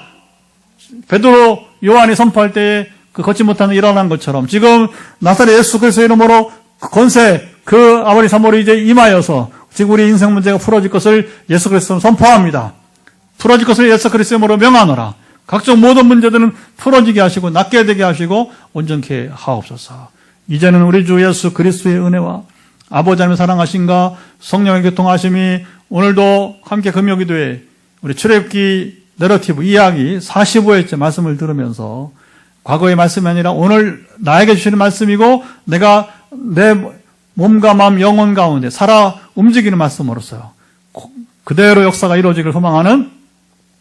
베드로 요한이 선포할 때에 그 걷지 못하는 일어난 것처럼 지금 나사렛 예수 그리스도의 이름으로 그 권세 그 아버지 사모리 이제 임하여서 지금 우리 인생 문제가 풀어질 것을 예수 그리스도로 선포합니다. 풀어질 것을 예수 그리스도의 이름으로 명하노라. 각종 모든 문제들은 풀어지게 하시고 낫게 되게 하시고 온전케 하옵소서. 이제는 우리 주 예수 그리스도의 은혜와 아버지 하나님의 사랑하심과 성령의 교통하심이 오늘도 함께 금요기도에 우리 출애굽기 내러티브 이야기 45회째 말씀을 들으면서 과거의 말씀이 아니라 오늘 나에게 주시는 말씀이고 내가 내 몸과 마음 영혼 가운데 살아 움직이는 말씀으로서요. 그대로 역사가 이루어지기를 소망하는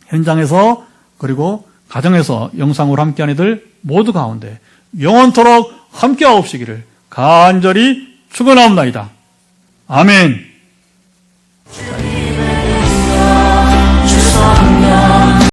현장에서 그리고 가정에서 영상으로 함께한 이들 모두 가운데 영원토록 함께하옵시기를 간절히 축원하옵나이다. 아멘.